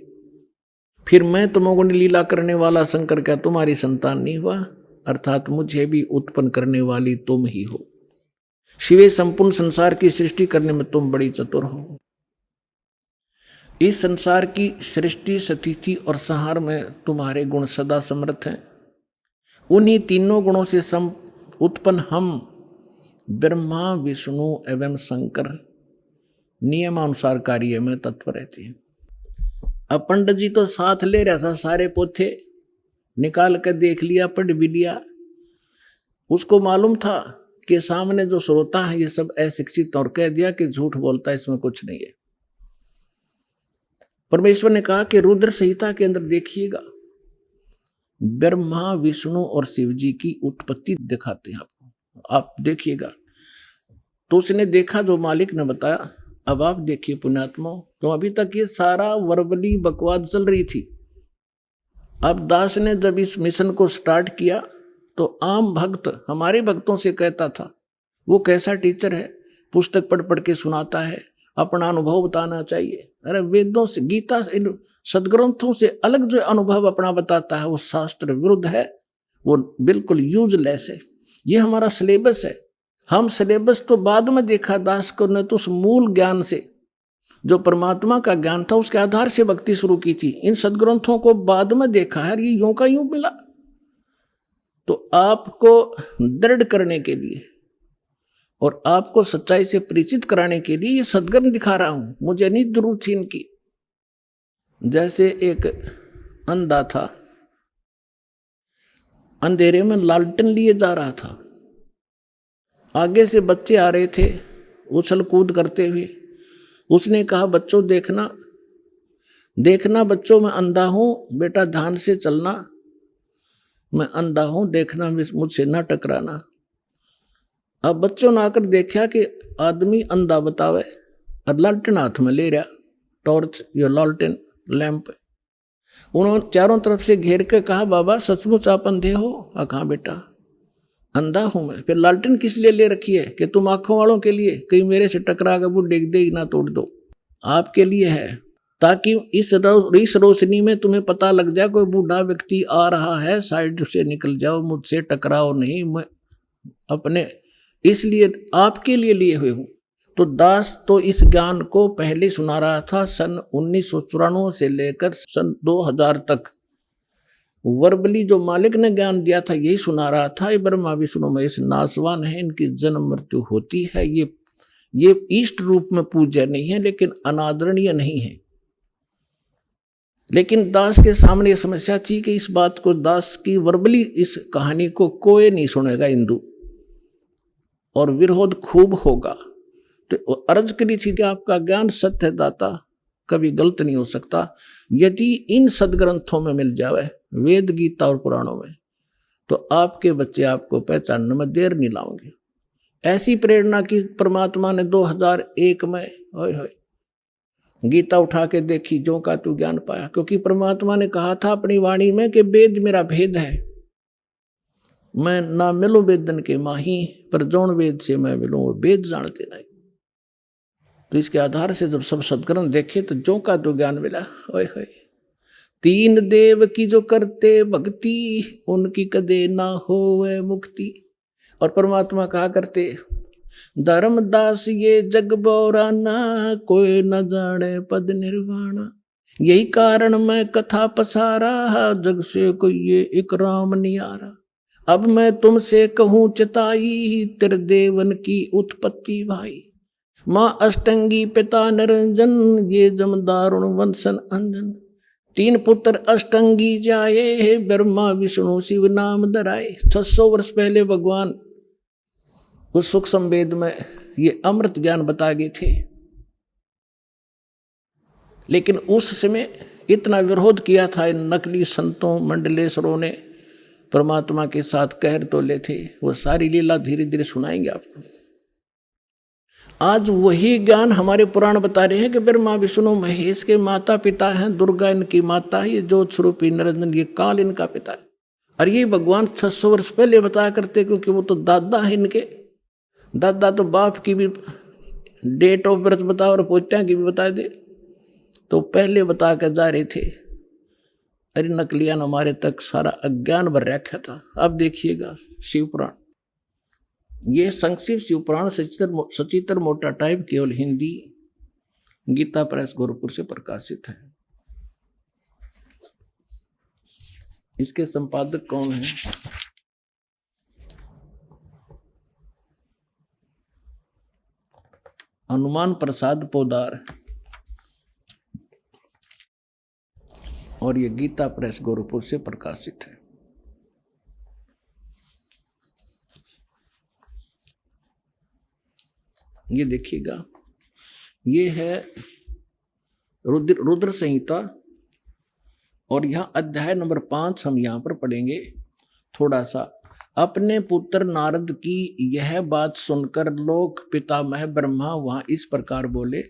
Speaker 6: फिर मैं तमोगुण लीला करने वाला शंकर क्या तुम्हारी संतान नहीं हुआ? अर्थात मुझे भी उत्पन्न करने वाली तुम ही हो। शिवे संपूर्ण संसार की सृष्टि करने में तुम बड़ी चतुर हो। इस संसार की सृष्टि, स्थिति और संहार में तुम्हारे गुण सदा समर्थ हैं। उन्हीं तीनों गुणों से उत्पन्न हम ब्रह्मा, विष्णु एवं शंकर नियमानुसार कार्य में तत्पर रहते हैं। अब पंडित जी तो साथ ले रहा था, सारे पोथे निकाल कर देख लिया, पढ़ भी लिया। उसको मालूम था कि सामने जो श्रोता है ये सब अशिक्षित, और कह दिया कि झूठ बोलता है, इसमें कुछ नहीं है। परमेश्वर ने कहा कि रुद्र संहिता के अंदर देखिएगा, ब्रह्मा, विष्णु और शिव जी की उत्पत्ति दिखाते हैं आपको, आप देखिएगा। तो उसने देखा जो मालिक ने बताया। अब आप देखिए पुण्यात्मा, तो अभी तक ये सारा वर्बली बकवाद चल रही थी। अब दास ने जब इस मिशन को स्टार्ट किया तो आम भक्त हमारे भक्तों से कहता था, वो कैसा टीचर है, पुस्तक पढ़ पढ़ के सुनाता है, अपना अनुभव बताना चाहिए। अरे वेदों से, गीता से, सदग्रंथों से अलग जो अनुभव अपना बताता है वो शास्त्र विरुद्ध है, वो बिल्कुल यूजलेस है। ये हमारा सिलेबस है। हम सिलेबस तो बाद में देखा दास को ने, तो उस मूल ज्ञान से जो परमात्मा का ज्ञान था उसके आधार से भक्ति शुरू की थी। इन सदग्रंथों को बाद में देखा है, ये यूं का यूं मिला। तो आपको दृढ़ करने के लिए और आपको सच्चाई से परिचित कराने के लिए ये सदग्रंथ दिखा रहा हूं। मुझे नहीं जरूरत थी इनकी। जैसे एक अंधा था, अंधेरे में लालटेन लिए जा रहा था, आगे से बच्चे आ रहे थे उछल कूद करते हुए। उसने कहा, बच्चों देखना देखना बच्चों, मैं अंधा हूं, बेटा ध्यान से चलना, मैं अंधा हूं, देखना, मुझसे ना टकराना। अब बच्चों ने आकर देखा कि आदमी अंधा बतावे और लालटेन हाथ में ले रहा, टॉर्च या लालटेन लैंप। उन्होंने चारों तरफ से घेर के कहा, बाबा सचमुच आप अंधे हो? कहा, बेटा अंधा हूं मैं। फिर लालटेन किस लिए ले रखी है? कि तुम आंखों वालों के लिए, कहीं मेरे से टकरा कर वो डेग दे ना तोड़ दो। आपके लिए है, ताकि इस रोशनी में तुम्हें पता लग जाए कोई बूढ़ा व्यक्ति आ रहा है, साइड से निकल जाओ, मुझसे टकराओ नहीं, मैं अपने इसलिए आपके लिए लिए हुए हूं। तो दास तो इस ज्ञान को पहले सुना रहा था। सन 1994 से लेकर सन 2000 तक वर्बली जो मालिक ने ज्ञान दिया था यही सुना रहा था। ये ब्रह्मा विष्णु महेश नासवान है, इनकी जन्म मृत्यु होती है। ये इष्ट रूप में पूज्य नहीं है, लेकिन अनादरणीय नहीं है। लेकिन दास के सामने ये समस्या थी कि इस बात को, दास की वर्बली इस कहानी को कोई नहीं सुनेगा हिंदू, और विरोध खूब होगा। तो अर्ज करी थी कि आपका ज्ञान सत्य है दाता, कभी गलत नहीं हो सकता। यदि इन सदग्रंथों में मिल जाए, वेद, गीता और पुराणों में, तो आपके बच्चे आपको पहचानने में देर नहीं लाओगे। ऐसी प्रेरणा की परमात्मा ने 2001 में गीता उठा के देखी, जो का तू ज्ञान पाया। क्योंकि परमात्मा ने कहा था अपनी वाणी में कि वेद मेरा भेद है, मैं ना मिलूं वेदन के माही, पर जौन वेद से मैं मिलूं वो वेद जानते नहीं। तो इसके आधार से जब सब सदग्रंथ देखे तो जो का तो ज्ञान मिला। ओए होए, तीन देव की जो करते भक्ति, उनकी कदे ना होवे मुक्ति। और परमात्मा कहा करते, धर्मदास ये जग बोराना, कोई न जाने पद निर्वाणा। यही कारण मैं कथा पसारा, जग से कोई ये एक राम नियारा। अब मैं तुमसे कहूं चिताई, तेरे देवन की उत्पत्ति भाई। माँ अष्टंगी पिता निरंजन, ये जमदारुण वंशन अंजन। 3 पुत्र अष्टंगी जाए, ब्रह्मा विष्णु शिव नाम धराए। 600 वर्ष पहले भगवान उस सुख संवेद में ये अमृत ज्ञान बता गए थे, लेकिन उस समय इतना विरोध किया था इन नकली संतों मंडलेश्वरों ने, परमात्मा के साथ कहर तो ले थे। वो सारी लीला धीरे धीरे सुनाएंगे आपको। आज वही ज्ञान हमारे पुराण बता रहे हैं कि ब्रह्मा विष्णु महेश के माता पिता हैं, दुर्गा इनकी माता है, ये ज्योत स्वरूपी निरंजन ये काल इनका पिता है। और ये भगवान 600 वर्ष पहले बताया करते, क्योंकि वो तो दादा है इनके। दादा तो बाप की भी डेट ऑफ बर्थ बता और पोत्या की भी बता दे, तो पहले बता कर जा रहे थे। अरे नकलियान हमारे तक सारा अज्ञान भर रखा था। अब देखिएगा शिव पुराण, ये संक्षिप्त शिव पुराण सचित्र मोटा टाइप केवल हिंदी, गीता प्रेस गोरखपुर से प्रकाशित है। इसके संपादक कौन है? हनुमान प्रसाद पोदार, और ये गीता प्रेस गोरखपुर से प्रकाशित है। ये देखिएगा, ये है रुद्र संहिता, और यहाँ अध्याय नंबर 5 हम यहाँ पर पढ़ेंगे थोड़ा सा। अपने पुत्र नारद की यह बात सुनकर लोक पितामह ब्रह्मा वहाँ इस प्रकार बोले।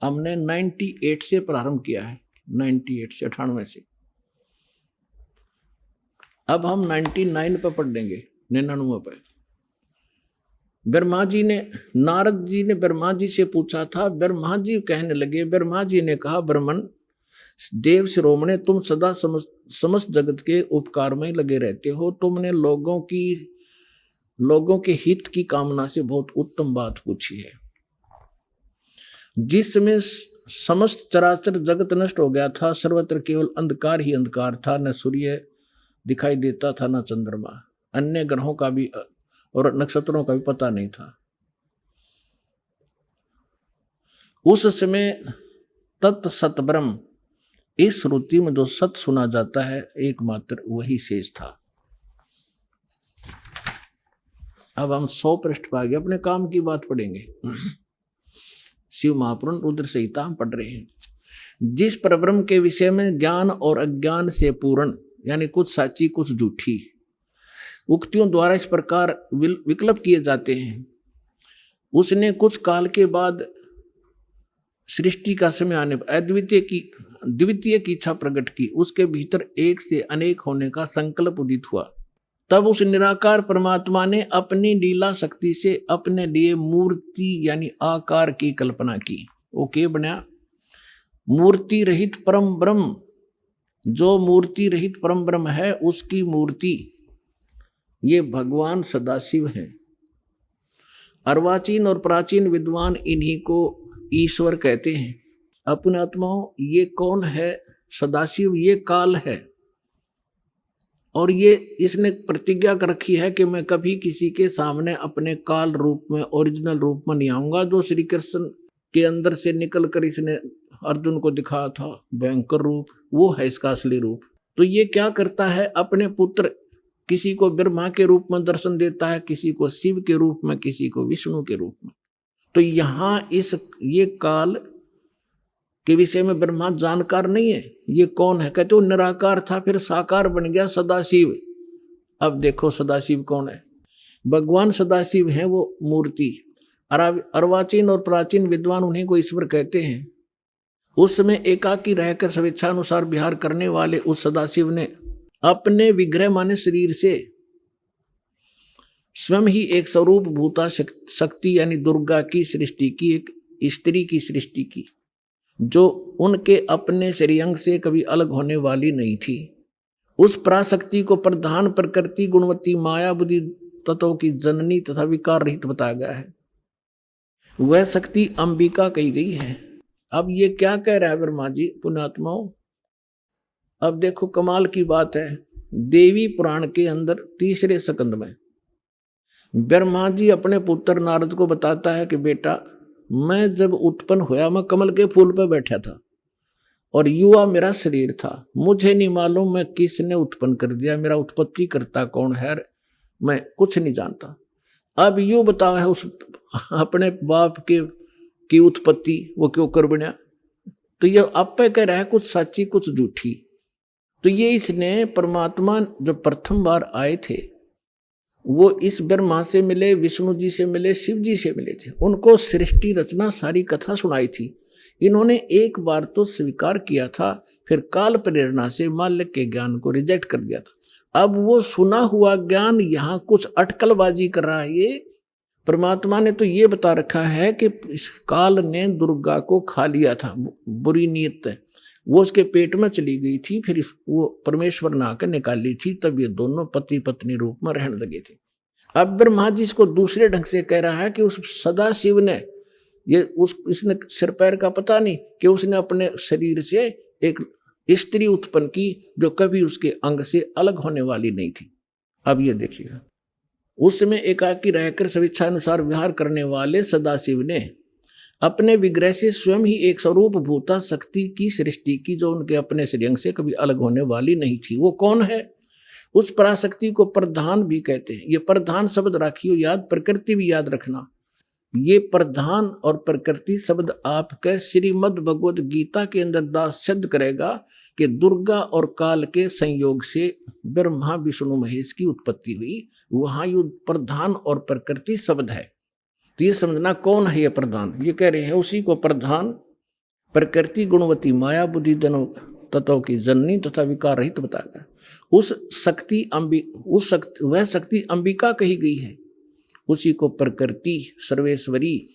Speaker 6: हमने 98 से प्रारंभ किया है, 98 से 98 से। अब हम 99 पर पढ़ देंगे, 99 पर। ब्रह्मा जी ने, नारद जी ने ब्रह्मा जी से पूछा था। ब्रह्मा जी कहने लगे, ब्रह्मा जी ने कहा, ब्रह्मन देव शिरोमणे, तुम सदा समस्त जगत के उपकार में लगे रहते हो। तुमने लोगों के हित की कामना से बहुत उत्तम बात पूछी है। जिस समय समस्त चराचर जगत नष्ट हो गया था, सर्वत्र केवल अंधकार ही अंधकार था, न सूर्य दिखाई देता था न चंद्रमा, अन्य ग्रहों का भी और नक्षत्रों का भी पता नहीं था। उस समय तत् सत ब्रह्म, इस श्रुति में जो सत सुना जाता है एकमात्र वही शेष था। अब हम 100 पृष्ठ पर आगे अपने काम की बात पढ़ेंगे। शिव महापुराण रुद्र संहिता हम पढ़ रहे हैं। जिस परब्रह्म के विषय में ज्ञान और अज्ञान से पूर्ण, यानी कुछ साची कुछ झूठी उक्तियों द्वारा इस प्रकार विकल्प किए जाते हैं, उसने कुछ काल के बाद सृष्टि का समय आने पर द्वितीय की इच्छा प्रकट की। उसके भीतर एक से अनेक होने का संकल्प उदित हुआ। तब उस निराकार परमात्मा ने अपनी लीला शक्ति से अपने लिए मूर्ति यानी आकार की कल्पना की। वो क्या बना? मूर्ति रहित परम ब्रह्म। जो मूर्ति रहित परम ब्रह्म है उसकी मूर्ति ये भगवान सदाशिव हैं। अर्वाचीन और प्राचीन विद्वान इन्हीं को ईश्वर कहते हैं। अपने आत्माओं, ये कौन है? सदाशिव ये काल है, और ये इसने प्रतिज्ञा कर रखी है कि मैं कभी किसी के सामने अपने काल रूप में, ओरिजिनल रूप में नहीं आऊंगा। जो श्री कृष्ण के अंदर से निकल कर इसने अर्जुन को दिखाया था भयंकर रूप, वो है इसका असली रूप। तो ये क्या करता है? अपने पुत्र किसी को ब्रह्मा के रूप में दर्शन देता है, किसी को शिव के रूप में, किसी को विष्णु के रूप में। तो यहाँ ये काल के विषय में ब्रह्मा जानकार नहीं है। ये कौन है? कहते वो निराकार था, फिर साकार बन गया सदाशिव। अब देखो सदाशिव कौन है? भगवान सदाशिव है वो मूर्ति। अर्वाचीन और प्राचीन विद्वान उन्हीं को ईश्वर कहते हैं। उस समय एकाकी रहकर स्वेच्छानुसार विहार करने वाले उस सदाशिव ने अपने विग्रह माने शरीर से स्वयं ही एक स्वरूप भूता शक्ति यानी दुर्गा की सृष्टि की, एक स्त्री की सृष्टि की, जो उनके अपने श्रेयंग से कभी अलग होने वाली नहीं थी। उस पराशक्ति को प्रधान प्रकृति गुणवती माया बुद्धि तत्वों की जननी तथा विकार रहित बताया गया है। वह शक्ति अंबिका कही गई है। अब ये क्या कह रहा है ब्रह्मा जी? पुण्यात्माओं, अब देखो कमाल की बात है। देवी पुराण के अंदर 3 स्कंद में ब्रह्मा जी अपने पुत्र नारद को बताता है कि बेटा, मैं जब उत्पन्न हुआ मैं कमल के फूल पर बैठा था और युवा मेरा शरीर था। मुझे नहीं मालूम मैं किसने उत्पन्न कर दिया, मेरा उत्पत्ति करता कौन है, मैं कुछ नहीं जानता। अब यूं बताओ है उस अपने बाप की उत्पत्ति वो क्यों कर बना। तो ये आप पे कह रहा है कुछ सच्ची कुछ झूठी। तो ये इसने परमात्मा जब प्रथम बार आए थे वो इस ब्रह्मा से मिले, विष्णु जी से मिले, शिव जी से मिले थे। उनको सृष्टि रचना सारी कथा सुनाई थी। इन्होंने एक बार तो स्वीकार किया था, फिर काल प्रेरणा से माल्य के ज्ञान को रिजेक्ट कर दिया था। अब वो सुना हुआ ज्ञान यहाँ कुछ अटकलबाजी कर रहा है। ये परमात्मा ने तो ये बता रखा है कि इस काल ने दुर्गा को खा लिया था, बुरी नीयत है, वो उसके पेट में चली गई थी, फिर वो परमेश्वर ने आकर निकाल ली थी, तब ये दोनों पति पत्नी रूप में रहने लगे थे। अब ब्रह्मा जी इसको दूसरे ढंग से कह रहा है कि उस सदा शिव ने इसने सिर पैर का पता नहीं कि उसने अपने शरीर से एक स्त्री उत्पन्न की जो कभी उसके अंग से अलग होने वाली नहीं थी। अब ये देखिएगा, उस समय एकाकी रहकर स्वेच्छा अनुसार विहार करने वाले सदाशिव ने अपने विग्रह से स्वयं ही एक स्वरूप भूता शक्ति की सृष्टि की जो उनके अपने श्रेयंग से कभी अलग होने वाली नहीं थी। वो कौन है? उस पराशक्ति को प्रधान भी कहते हैं। ये प्रधान शब्द राखियो याद, प्रकृति भी याद रखना। ये प्रधान और प्रकृति शब्द आपके श्रीमद् भगवद गीता के अंदर दास सिद्ध करेगा कि दुर्गा और काल के संयोग से ब्रह्मा विष्णु महेश की उत्पत्ति हुई। वहां ये प्रधान और प्रकृति शब्द है। तो ये समझना कौन है ये प्रधान। ये कह रहे हैं उसी को प्रधान, प्रकृति गुणवती माया बुद्धि दोनों तत्वों की जननी तथा विकार रहित बताएगा। वह शक्ति अंबिका कही गई है। उसी को प्रकृति सर्वेश्वरी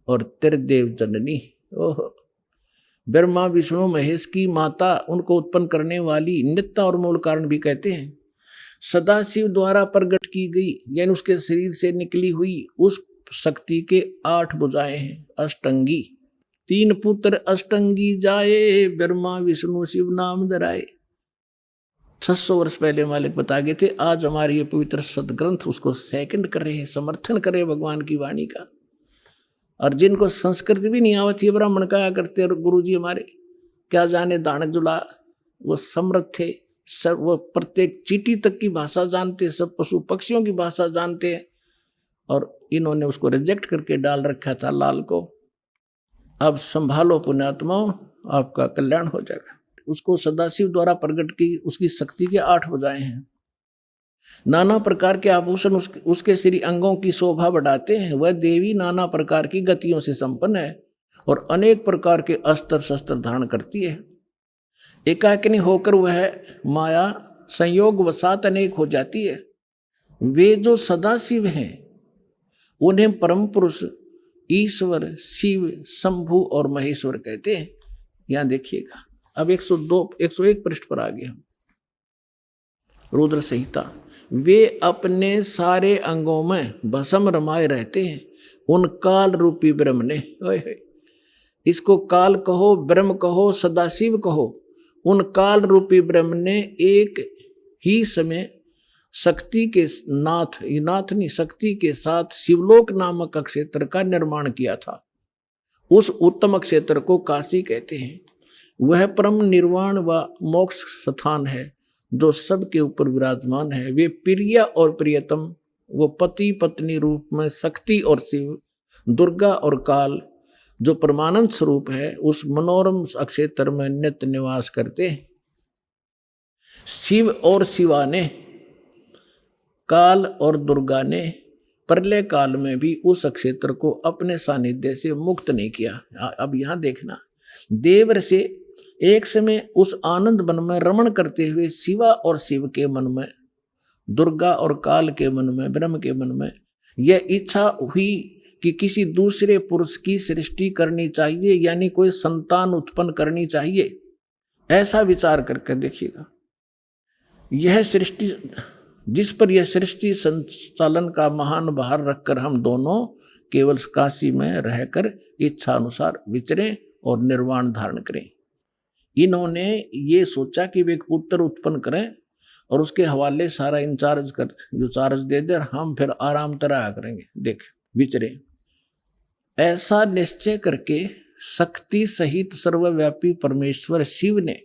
Speaker 6: और त्रिदेव जननी, ओह, ब्रह्मा विष्णु महेश की माता, उनको उत्पन्न करने वाली, नित्य और मूल कारण भी कहते हैं। सदाशिव द्वारा प्रकट की गई यानी उसके शरीर से निकली हुई उस शक्ति के 8 भुजाएं हैं। अष्टंगी, 3 पुत्र अष्टंगी जाए, ब्रह्मा विष्णु शिव नाम धराए। 600 वर्ष पहले मालिक बता गए थे। आज हमारे ये पवित्र सदग्रंथ उसको सेकंड कर रहे हैं, समर्थन कर रहे हैं भगवान की वाणी का। और जिनको संस्कृत भी नहीं आवती ब्राह्मण कहा करते और गुरु जी हमारे क्या जाने दानक जुला, वो समृद्ध थे, सब वो प्रत्येक चींटी तक की भाषा जानते, सब पशु पक्षियों की भाषा जानते हैं। और इन्होंने उसको रिजेक्ट करके डाल रखा था लाल को। अब संभालो पुण्यात्माओं, आपका कल्याण हो जाएगा। उसको सदाशिव द्वारा प्रकट की उसकी शक्ति के 8 भुजाएं हैं। नाना प्रकार के आभूषण उसके श्री अंगों की शोभा बढ़ाते हैं। वह देवी नाना प्रकार की गतियों से संपन्न है और अनेक प्रकार के अस्त्र शस्त्र धारण करती है। एकाकिनी होकर वह माया संयोग वसात अनेक हो जाती है। वे जो सदाशिव हैं उन्हें परम पुरुष ईश्वर, शिव, शंभु और महेश्वर कहते हैं। यहां देखिएगा, अब 101 पृष्ठ पर आ गए हम। रुद्र संहिता, वे अपने सारे अंगों में भस्म रमाए रहते हैं। उन काल रूपी ब्रह्म ने, इसको काल कहो, ब्रह्म कहो, सदाशिव कहो, उन काल रूपी ब्रह्म ने एक ही समय शक्ति के शक्ति के साथ शिवलोक नामक क्षेत्र का निर्माण किया था। उस उत्तम क्षेत्र को काशी कहते हैं। वह परम निर्वाण व मोक्ष स्थान है जो सबके ऊपर विराजमान है। वे प्रिय और प्रियतम, वो पति पत्नी रूप में शक्ति और शिव, दुर्गा और काल जो परमानंद स्वरूप है, उस मनोरम क्षेत्र में नित्य निवास करते हैं। शिव और शिवा ने, काल और दुर्गा ने प्रलय काल में भी उस क्षेत्र को अपने सानिध्य से मुक्त नहीं किया। अब यहां देखना, देवर से एक समय उस आनंद वन में रमण करते हुए शिवा और शिव के मन में, दुर्गा और काल के मन में, ब्रह्म के मन में यह इच्छा हुई कि किसी दूसरे पुरुष की सृष्टि करनी चाहिए, यानी कोई संतान उत्पन्न करनी चाहिए। ऐसा विचार करके देखिएगा, यह सृष्टि जिस पर यह सृष्टि संचालन का महान भार रखकर हम दोनों केवल काशी में रहकर इच्छा अनुसार विचरें और निर्वाण धारण करें। इन्होंने ये सोचा कि वे एक पुत्र उत्पन्न करें और उसके हवाले सारा इंचार्ज कर जो चार्ज दे दे, और हम फिर आराम तरह करेंगे, देख विचरे। ऐसा निश्चय करके शक्ति सहित सर्वव्यापी परमेश्वर शिव ने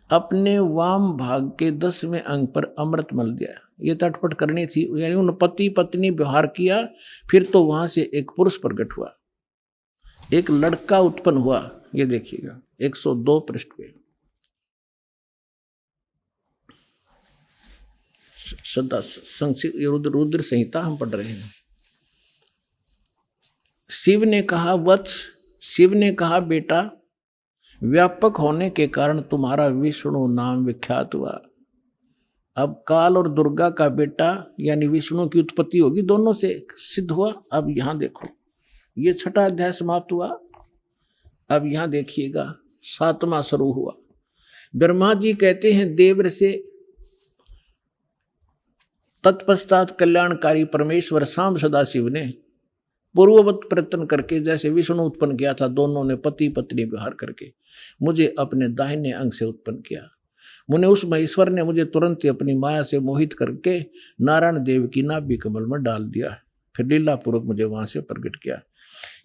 Speaker 6: अपने वाम भाग के 10वें अंग पर अमृत मल दिया। ये तटपट करनी थी, यानी उन पति पत्नी व्यवहार किया। फिर तो वहां से एक पुरुष प्रकट हुआ, एक लड़का उत्पन्न हुआ। ये देखिएगा 102 पृष्ठ पे, सदा रुद्र संहिता हम पढ़ रहे हैं। शिव ने कहा वत्स, शिव ने कहा बेटा, व्यापक होने के कारण तुम्हारा विष्णु नाम विख्यात हुआ। अब काल और दुर्गा का बेटा यानी विष्णु की उत्पत्ति होगी, दोनों से सिद्ध हुआ। अब यहां देखो, ये 6वां अध्याय समाप्त हुआ। अब यहां देखिएगा 7वां शुरू हुआ। ब्रह्मा जी कहते हैं देवर से, तत्पश्चात कल्याणकारी परमेश्वर शाम सदाशिव ने पूर्ववत प्रयत्न करके, जैसे विष्णु उत्पन्न किया था, दोनों ने पति पत्नी व्यवहार करके मुझे अपने दाहिने अंग से उत्पन्न किया। मुने उस महेश्वर ने मुझे तुरंत अपनी माया से मोहित करके नारायण देव की नाभि कमल में डाल दिया, फिर लीला पूर्वक मुझे वहां से प्रकट किया।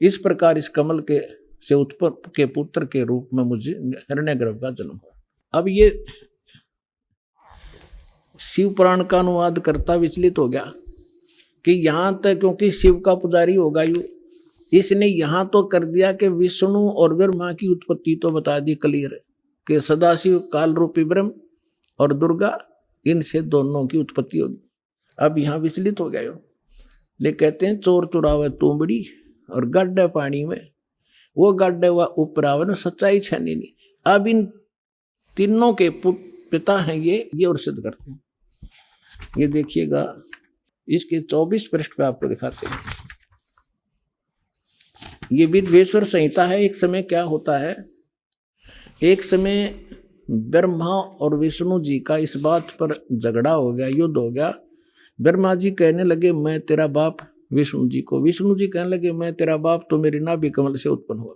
Speaker 6: इस प्रकार इस कमल के से उत्पन्न के पुत्र के रूप में मुझे हिरण्यगर्भ का जन्म हुआ। अब ये शिव पुराण का अनुवाद करता विचलित हो गया कि यहाँ तक, क्योंकि शिव का पुजारी होगा यू, इसने यहाँ तो कर दिया कि विष्णु और ब्रह्मा की उत्पत्ति तो बता दी क्लियर कि सदाशिव काल रूपी ब्रह्म और दुर्गा, इनसे दोनों की उत्पत्ति होगी। अब यहाँ विचलित हो गया यो, ले कहते हैं चोर चुरावे तुमड़ी और गड्ढे पानी में, वो गड्ढे हुआ उपरावे न सच्चाई छानी नहीं। अब इन तीनों के पिता हैं ये और सिद्ध करते हैं। ये देखिएगा इसके 24 पृष्ठ पे आपको दिखाते हैं। ये विद्वेश्वर संहिता है। एक समय क्या होता है, एक समय ब्रह्मा और विष्णु जी का इस बात पर झगड़ा हो गया, युद्ध हो गया। ब्रह्मा जी कहने लगे मैं तेरा बाप विष्णु जी को, विष्णु जी कहने लगे मैं तेरा बाप, तो मेरी नाभि कमल से उत्पन्न हुआ।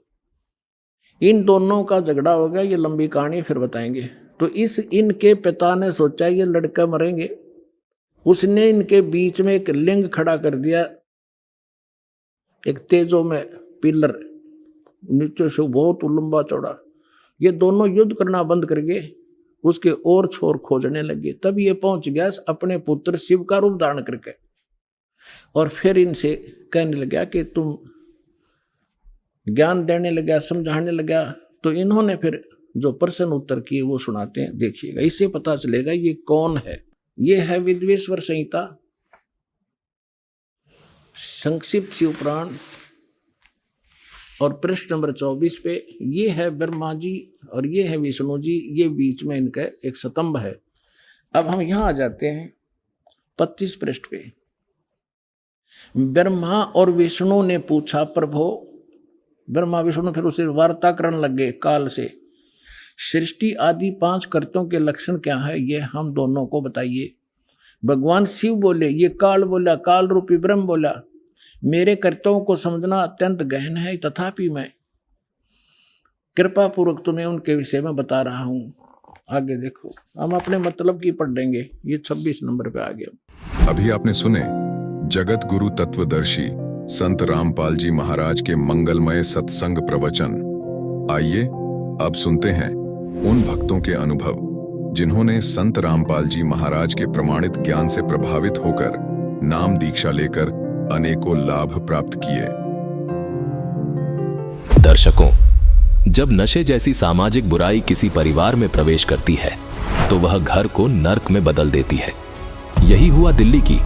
Speaker 6: इन दोनों का झगड़ा हो गया। ये लंबी कहानी फिर बताएंगे। तो इनके पिता ने सोचा ये लड़का मरेंगे, उसने इनके बीच में एक लिंग खड़ा कर दिया, एक तेजो में पिलर, नीचे से बहुत लंबा चौड़ा। ये दोनों युद्ध करना बंद कर गए, उसके और छोर खोजने लगे। तब ये पहुंच गया अपने पुत्र शिव का रूप धारण करके, और फिर इनसे कहने लगा कि तुम ज्ञान देने लगा, समझाने लगा। तो इन्होंने फिर जो प्रश्न उत्तर किए वो सुनाते हैं, देखिएगा, इससे पता चलेगा ये कौन है। ये है विद्वेश्वर संहिता, संक्षिप्त शिव पुराण, और पृष्ठ नंबर 24 पे ये है ब्रह्मा जी और ये है विष्णु जी, ये बीच में इनका एक स्तंभ है। अब हम यहां आ जाते हैं 25 पृष्ठ पे। ब्रह्मा और विष्णु ने पूछा प्रभो, ब्रह्मा विष्णु फिर उसे वार्ता करने लगे काल से, सृष्टि आदि 5 कर्तों के लक्षण क्या है ये हम दोनों को बताइए। भगवान शिव बोले, ये काल बोला, काल रूपी ब्रह्म बोला, मेरे कर्तव्यों को समझना अत्यंत गहन है, तथापि मैं कृपा पूर्वक तुम्हें उनके विषय में बता रहा हूं। आगे देखो, हम अपने मतलब की पढ़ लेंगे। ये 26 नंबर पे आ गया।
Speaker 5: अभी आपने सुने जगत गुरु तत्वदर्शी संत रामपाल जी महाराज के मंगलमय सत्संग प्रवचन। आइए अब सुनते हैं उन भक्तों के अनुभव जिन्होंने संत रामपाल जी महाराज के प्रमाणित ज्ञान से प्रभावित होकर नाम दीक्षा लेकर अनेकों लाभ प्राप्त किए।
Speaker 7: दर्शकों, जब नशे जैसी सामाजिक बुराई किसी परिवार में प्रवेश करती है तो वह घर को नर्क में बदल देती है। यही हुआ दिल्ली की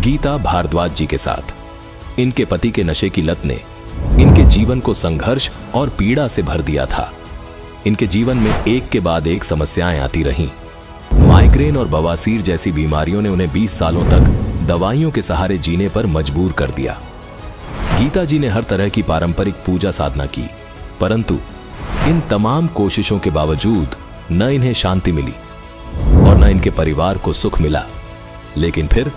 Speaker 7: गीता भारद्वाज जी के साथ। इनके पति के नशे की लत ने इनके जीवन को संघर्ष और पीड़ा से भर दिया था। इनके जीवन में एक के बाद एक समस्याएं आती रहीं। माइग्रेन और बवासीर जैसी बीमारियों ने उन्हें 20 सालों तक दवाइयों के सहारे जीने पर मजबूर कर दिया। गीता जी ने हर तरह की पारंपरिक पूजा साधना की, परंतु इन तमाम कोशिशों के बावजूद न इन्हें शांति मिली और न इनके परिवार को सुख मिला। लेकिन फिर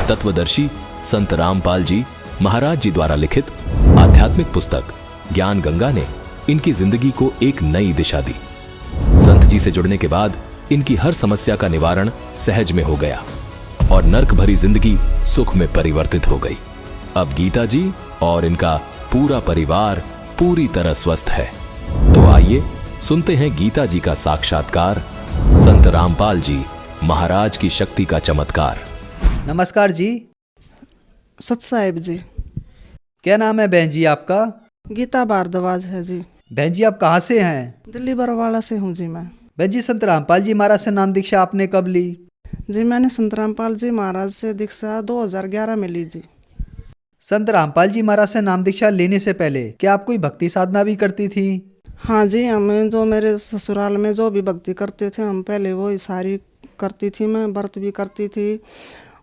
Speaker 7: तत्वदर्शी संत रामपाल जी महाराज जी द्वारा लिखित आध्यात्मिक पुस्तक ज्ञान गंगा ने इनकी जिंदगी को एक नई दिशा दी। संत जी से जुड़ने के बाद इनकी हर समस्या का निवारण सहज में हो गया और नर्क भरी जिंदगी सुख में परिवर्तित हो गई। अब गीता जी और इनका पूरा परिवार पूरी तरह स्वस्थ है। तो आइए सुनते हैं गीता जी का साक्षात्कार, संत रामपाल जी महाराज की शक्ति का चमत्कार।
Speaker 3: नमस्कार जी।
Speaker 8: सत साहिब जी।
Speaker 3: क्या नाम है बहन जी आपका?
Speaker 8: गीता भारद्वाज है जी।
Speaker 3: बहन जी आप कहाँ से हैं?
Speaker 8: दिल्ली बरवाला से हूँ जी मैं।
Speaker 3: बहन जी संत रामपाल जी महाराज से नाम दीक्षा आपने कब ली?
Speaker 8: जी मैंने संत रामपाल जी महाराज से दीक्षा 2011 में ली जी।
Speaker 3: संत रामपाल जी महाराज से नाम दीक्षा लेने से पहले क्या आप कोई भक्ति साधना भी करती थी?
Speaker 8: हाँ जी, हम जो मेरे ससुराल में जो भी भक्ति करते थे हम पहले वो सारी करती थी। मैं व्रत भी करती थी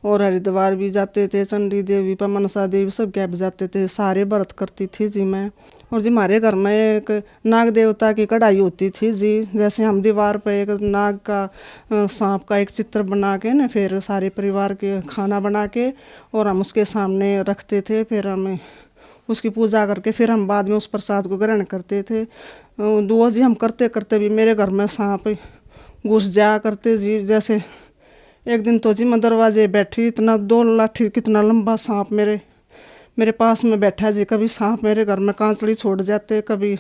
Speaker 8: और हरिद्वार भी जाते थे, चंडी देवी पर मनसा देवी सब क्या जाते थे, सारे व्रत करती थी जी मैं। और जी हमारे घर में एक नाग देवता की कढ़ाई होती थी जी। जैसे हम दीवार पर एक नाग का सांप का एक चित्र बना के ना फिर सारे परिवार के खाना बना के और हम उसके सामने रखते थे। फिर हम उसकी पूजा करके फिर हम बाद में उस प्रसाद को ग्रहण करते थे। दुआ जी हम करते करते भी मेरे घर में सांप घुस जाया करते जी। जैसे एक दिन तो जी मैं दरवाजे बैठी, इतना 2 लाठी कितना लंबा सांप मेरे पास में बैठा जी। कभी सांप मेरे घर में कांचड़ी छोड़ जाते, कभी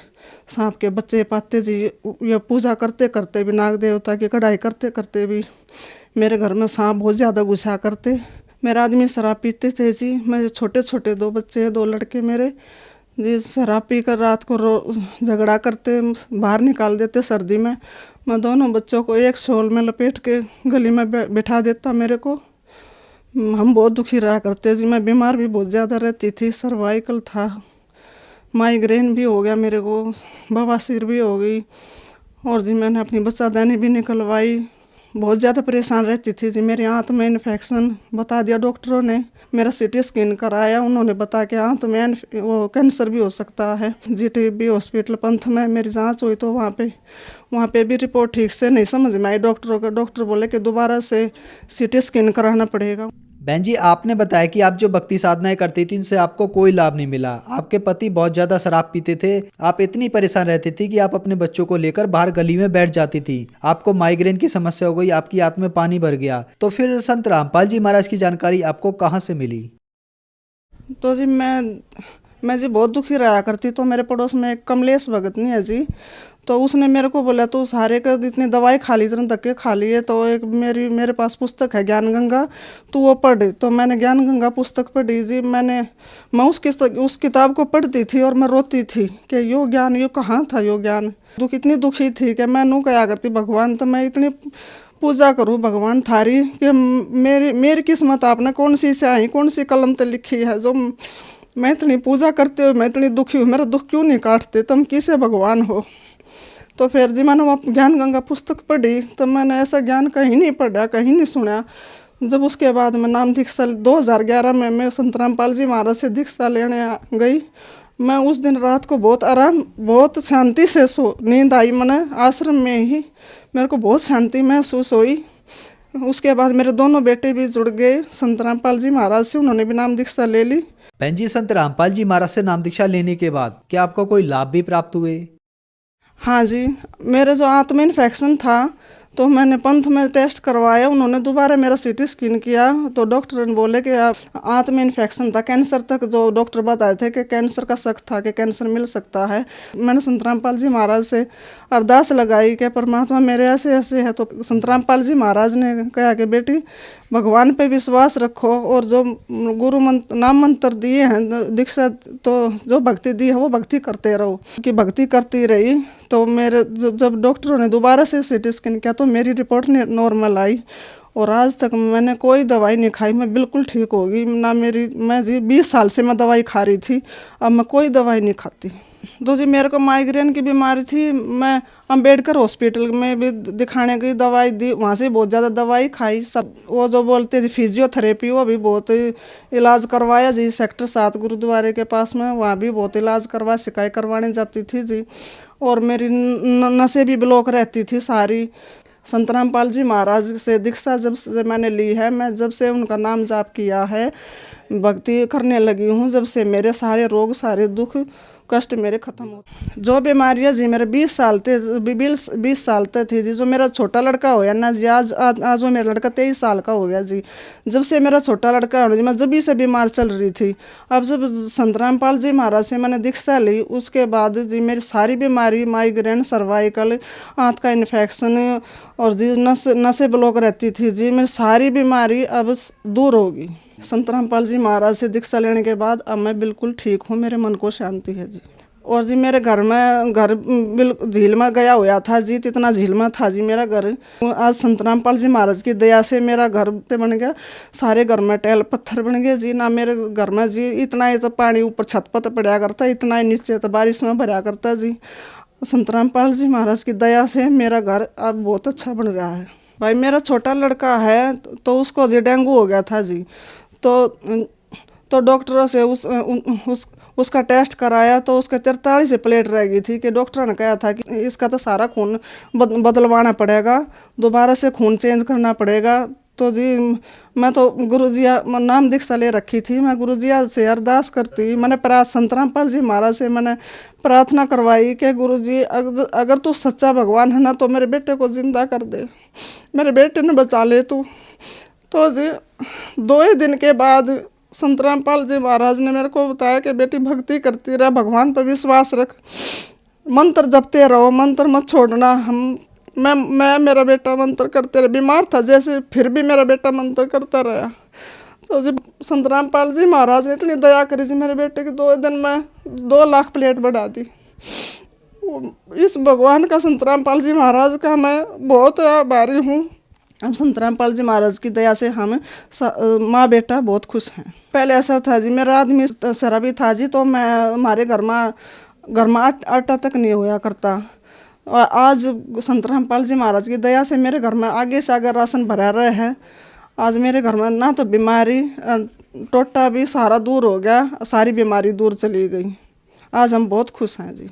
Speaker 8: सांप के बच्चे पाते जी। ये पूजा करते करते भी नाग देवता की कढ़ाई करते करते भी मेरे घर में सांप बहुत ज़्यादा घुसा करते। मेरा आदमी शराब पीते थे जी। मेरे छोटे छोटे 2 बच्चे हैं, 2 लड़के मेरे जी। शराब पी कर रात को झगड़ा करते, बाहर निकाल देते सर्दी में। मैं दोनों बच्चों को एक शॉल में लपेट के गली में बिठा देता मेरे को। हम बहुत दुखी रहा करते जी। मैं बीमार भी बहुत ज़्यादा रहती थी, सर्वाइकल था, माइग्रेन भी हो गया मेरे को, बवासीर भी हो गई और जी मैंने अपनी बच्चादानी भी निकलवाई। बहुत ज़्यादा परेशान रहती थी जी। मेरी आंत में इन्फेक्शन बता दिया डॉक्टरों ने। मेरा सीटी स्कैन कराया, उन्होंने बता के आंत में वो कैंसर भी हो सकता है। जीटीबी हॉस्पिटल पंथ में मेरी जांच हुई तो वहाँ पे भी रिपोर्ट ठीक से नहीं समझ में आई डॉक्टरों का। डॉक्टर बोले कि दोबारा से सीटी स्कैन कराना पड़ेगा।
Speaker 3: बहन जी आपने बताया कि आप जो भक्ति साधनाएं करती थी उनसे आपको कोई लाभ नहीं मिला। आपके पति बहुत ज़्यादा शराब पीते थे। आप इतनी परेशान रहती थी कि आप अपने बच्चों को लेकर बाहर गली में बैठ जाती थी। आपको माइग्रेन की समस्या हो गई, आपकी आंत में पानी भर गया। तो फिर संत रामपाल जी महाराज की जानकारी आपको कहाँ से मिली?
Speaker 8: तो जी मैं जी बहुत दुखी रहा करती। तो मेरे पड़ोस में एक कमलेश भगत नहीं है जी, तो उसने मेरे को बोला तू सारे का इतनी दवाई खा ली, इतने धक्के खा लिए, तो एक मेरे पास पुस्तक है ज्ञान गंगा, तू वो पढ़। तो मैंने ज्ञान गंगा पुस्तक पढ़ी जी। मैं उस किताब को पढ़ती थी और मैं रोती थी कि यो ज्ञान यो कहाँ था यो ज्ञान। इतनी दुखी थी कि मैं नू क्या करती भगवान, तो मैं इतनी पूजा करूँ भगवान थारी कि मेरी किस्मत आपने कौन सी स्याही कौन सी कलम पे लिखी है जो मैं इतनी पूजा करते हुए मैं इतनी दुखी हूँ। मेरा दुख क्यों नहीं काटते, तुम किसे भगवान हो। तो फिर जी मैंने वो ज्ञान गंगा पुस्तक पढ़ी, तो मैंने ऐसा ज्ञान कहीं नहीं पढ़ा, कहीं नहीं सुना। जब उसके बाद मैं नाम दीक्षा 2011 में मैं संत रामपाल जी महाराज से दीक्षा लेने गई। मैं उस दिन रात को बहुत आराम बहुत शांति से नींद आई। मैंने आश्रम में ही मेरे को बहुत शांति महसूस हुई। उसके बाद मेरे दोनों बेटे भी जुड़ गए संत रामपाल जी महाराज से, उन्होंने भी नाम दीक्षा ले ली।
Speaker 3: बहन जी संत रामपाल जी महाराज से नाम दीक्षा लेने के बाद क्या आपको कोई लाभ भी प्राप्त हुए?
Speaker 8: हाँ जी, मेरे जो आंत में इन्फेक्शन था तो मैंने पंथ में टेस्ट करवाया। उन्होंने दोबारा मेरा सीटी स्कैन किया तो डॉक्टर ने बोले कि आप आंत में इन्फेक्शन था, कैंसर तक जो डॉक्टर बताए थे कि कैंसर का शक था कि कैंसर मिल सकता है। मैंने संत रामपाल जी महाराज से अरदास लगाई कि परमात्मा मेरे ऐसे ऐसे है। तो संत रामपाल जी महाराज ने कहा कि बेटी भगवान पे विश्वास रखो और जो गुरु नाम मंत्र दिए हैं दीक्षा, तो जो भक्ति दी है वो भक्ति करते रहो। कि भक्ति करती रही तो मेरे जब डॉक्टरों ने दोबारा से सीटी स्कैन किया तो मेरी रिपोर्ट नॉर्मल आई और आज तक मैंने कोई दवाई नहीं खाई, मैं बिल्कुल ठीक हो गई। मैं जी 20 साल से मैं दवाई खा रही थी, अब मैं कोई दवाई नहीं खाती। तो जी मेरे को माइग्रेन की बीमारी थी, मैं अंबेडकर हॉस्पिटल में भी दिखाने गई, दवाई दी, वहाँ से बहुत ज़्यादा दवाई खाई। सब वो जो बोलते जी फिजियोथेरेपी वो भी बहुत इलाज करवाया जी। सेक्टर 7 गुरुद्वारे के पास में वहाँ भी बहुत इलाज करवा शिकायत करवाने जाती थी जी। और मेरी नसें भी ब्लॉक रहती थी सारी। संत रामपाल जी महाराज से दीक्षा जब से मैंने ली है, मैं जब से उनका नाम जाप किया है, भक्ति करने लगी हूँ, जब से मेरे सारे रोग सारे दुख कष्ट मेरे खत्म हो। जो बीमारियाँ जी मेरे 20 साल तक थी जी। जो मेरा छोटा लड़का होया ना जी, आज वो मेरा लड़का 23 साल का हो गया जी। जब से मेरा छोटा लड़का हो जी, मैं जब से बीमार चल रही थी। अब जब संत रामपाल जी महाराज से मैंने दीक्षा ली, उसके बाद जी मेरी सारी बीमारी, माइग्रेन, सर्वाइकल, आंत का इन्फेक्शन और जी नसें ब्लॉक रहती थी जी, मेरी सारी बीमारी अब दूर होगी। संत रामपाल जी महाराज से दीक्षा लेने के बाद अब मैं बिल्कुल ठीक हूँ, मेरे मन को शांति है जी। और जी मेरे घर बिल्कुल झील में गया हुआ था जी, इतना झील में था जी मेरा घर। आज संत रामपाल जी महाराज की दया से मेरा घर बन गया, सारे घर में टैल पत्थर बन गए जी। ना मेरे घर में जी इतना ही तो पानी ऊपर छत पर पड़ा करता, इतना ही नीचे तो बारिश में भरा करता जी। संत रामपाल जी महाराज की दया से मेरा घर अब बहुत अच्छा बन रहा है। भाई मेरा छोटा लड़का है तो उसको जी डेंगू हो गया था जी। तो डॉक्टरों से उसका टेस्ट कराया तो उसका 43 प्लेट रह गई थी कि डॉक्टर ने कहा था कि इसका तो सारा खून बदलवाना पड़ेगा, दोबारा से खून चेंज करना पड़ेगा। तो जी मैं तो गुरुजी नाम दीक्षा ले रखी थी, मैं गुरुजी से अरदास करती। मैंने संत रामपाल जी महाराज से मैंने प्रार्थना करवाई कि गुरुजी अगर तू सच्चा भगवान है ना तो मेरे बेटे को जिंदा कर दे, मेरे बेटे ने बचा ले तू। तो जी 2 ही दिन के बाद संत रामपाल जी महाराज ने मेरे को बताया कि बेटी भक्ति करती रह, भगवान पर विश्वास रख, मंत्र जपते रहो, मंत्र मत छोड़ना। मैं मेरा बेटा मंत्र करते रहे, बीमार था जैसे, फिर भी मेरा बेटा मंत्र करता रहा। तो जी संत रामपाल जी महाराज ने इतनी दया करी जी, मेरे बेटे की 2 दिन में 2 लाख प्लेट बढ़ा दी। इस भगवान का, संत रामपाल जी महाराज का मैं बहुत आभारी हूँ। अब संत रामपाल जी महाराज की दया से हम माँ बेटा बहुत खुश हैं। पहले ऐसा था जी, मेरा आदमी शराबी था जी, तो हमारे घर में आटा तक नहीं होया करता। और आज संत रामपाल जी महाराज की दया से मेरे घर में आगे से आगे राशन भरा रहे हैं। आज मेरे घर में ना तो बीमारी, टोटा भी सारा दूर हो गया, सारी बीमारी दूर चली गई। आज हम बहुत खुश हैं जी।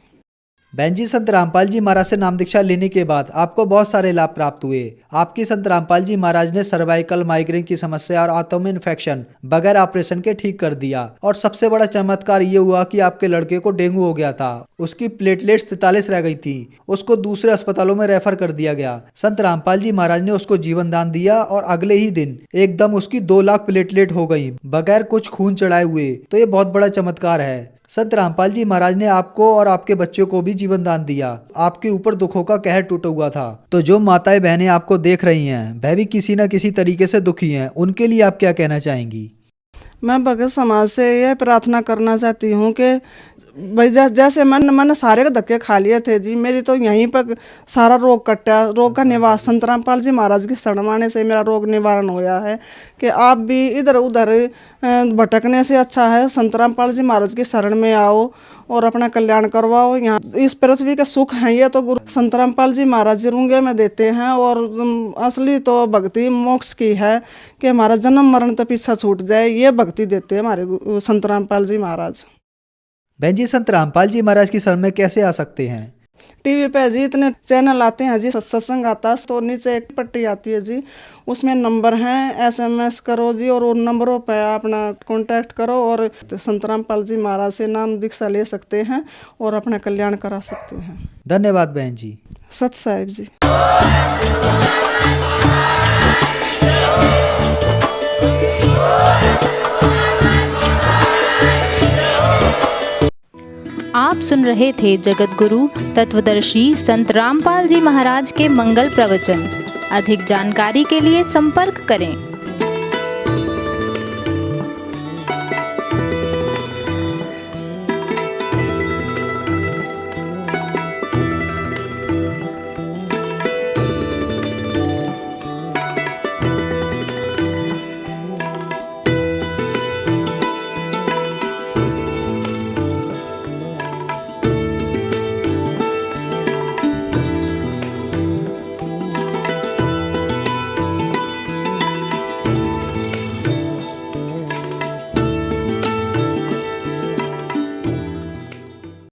Speaker 9: बहन जी, संत रामपाल जी महाराज से नाम दीक्षा लेने के बाद आपको बहुत सारे लाभ प्राप्त हुए। आपकी संत रामपाल जी महाराज ने सर्वाइकल, माइग्रेन की समस्या और आंतों में इन्फेक्शन बगैर ऑपरेशन के ठीक कर दिया। और सबसे बड़ा चमत्कार ये हुआ कि आपके लड़के को डेंगू हो गया था, उसकी प्लेटलेट्स 43 रह गई थी, उसको दूसरे अस्पतालों में रेफर कर दिया गया। संत रामपाल जी महाराज ने उसको जीवन दान दिया और अगले ही दिन एकदम उसकी 2 लाख प्लेटलेट हो गई बगैर कुछ खून चढ़ाए हुए। तो ये बहुत बड़ा चमत्कार है। संत रामपाल जी महाराज ने आपको और आपके बच्चों को भी जीवन दान दिया। आपके ऊपर दुखों का कहर टूटा हुआ था। तो जो माताएं बहनें आपको देख रही हैं, वह भी किसी न किसी तरीके से दुखी हैं, उनके लिए आप क्या कहना चाहेंगी?
Speaker 8: मैं भगत समाज से यह प्रार्थना करना चाहती हूँ कि भाई जैसे मैंने सारे के धक्के खा लिए थे जी, मेरी तो यहीं पर सारा रोग कटा, रोग का निवारण संत रामपाल जी महाराज के शरण आने से मेरा रोग निवारण होया है। कि आप भी इधर उधर भटकने से अच्छा है संत रामपाल जी महाराज के शरण में आओ और अपना कल्याण करवाओ। यहाँ इस पृथ्वी का सुख है ये तो गुरु संत रामपाल जी महाराज जी रूंगे में देते हैं। और असली तो भक्ति मोक्ष की है कि हमारा जन्म मरण तो पीछा छूट जाए, ये भक्ति देते हैं हमारे संत रामपाल जी महाराज।
Speaker 9: बहन जी, संत रामपाल जी महाराज की शरण में कैसे आ सकते हैं?
Speaker 8: टीवी पे जी इतने चैनल आते हैं जी, सत्संग आता है तो नीचे एक पट्टी आती है जी, उसमें नंबर हैं, SMS करो जी और उन नंबरों पे अपना कांटेक्ट करो और संत रामपाल जी महाराज से नाम दीक्षा ले सकते हैं और अपना कल्याण करा सकते हैं।
Speaker 9: धन्यवाद बहन जी।
Speaker 8: सत साहिब जी।
Speaker 10: आप सुन रहे थे जगत गुरु तत्वदर्शी संत रामपाल जी महाराज के मंगल प्रवचन। अधिक जानकारी के लिए संपर्क करें।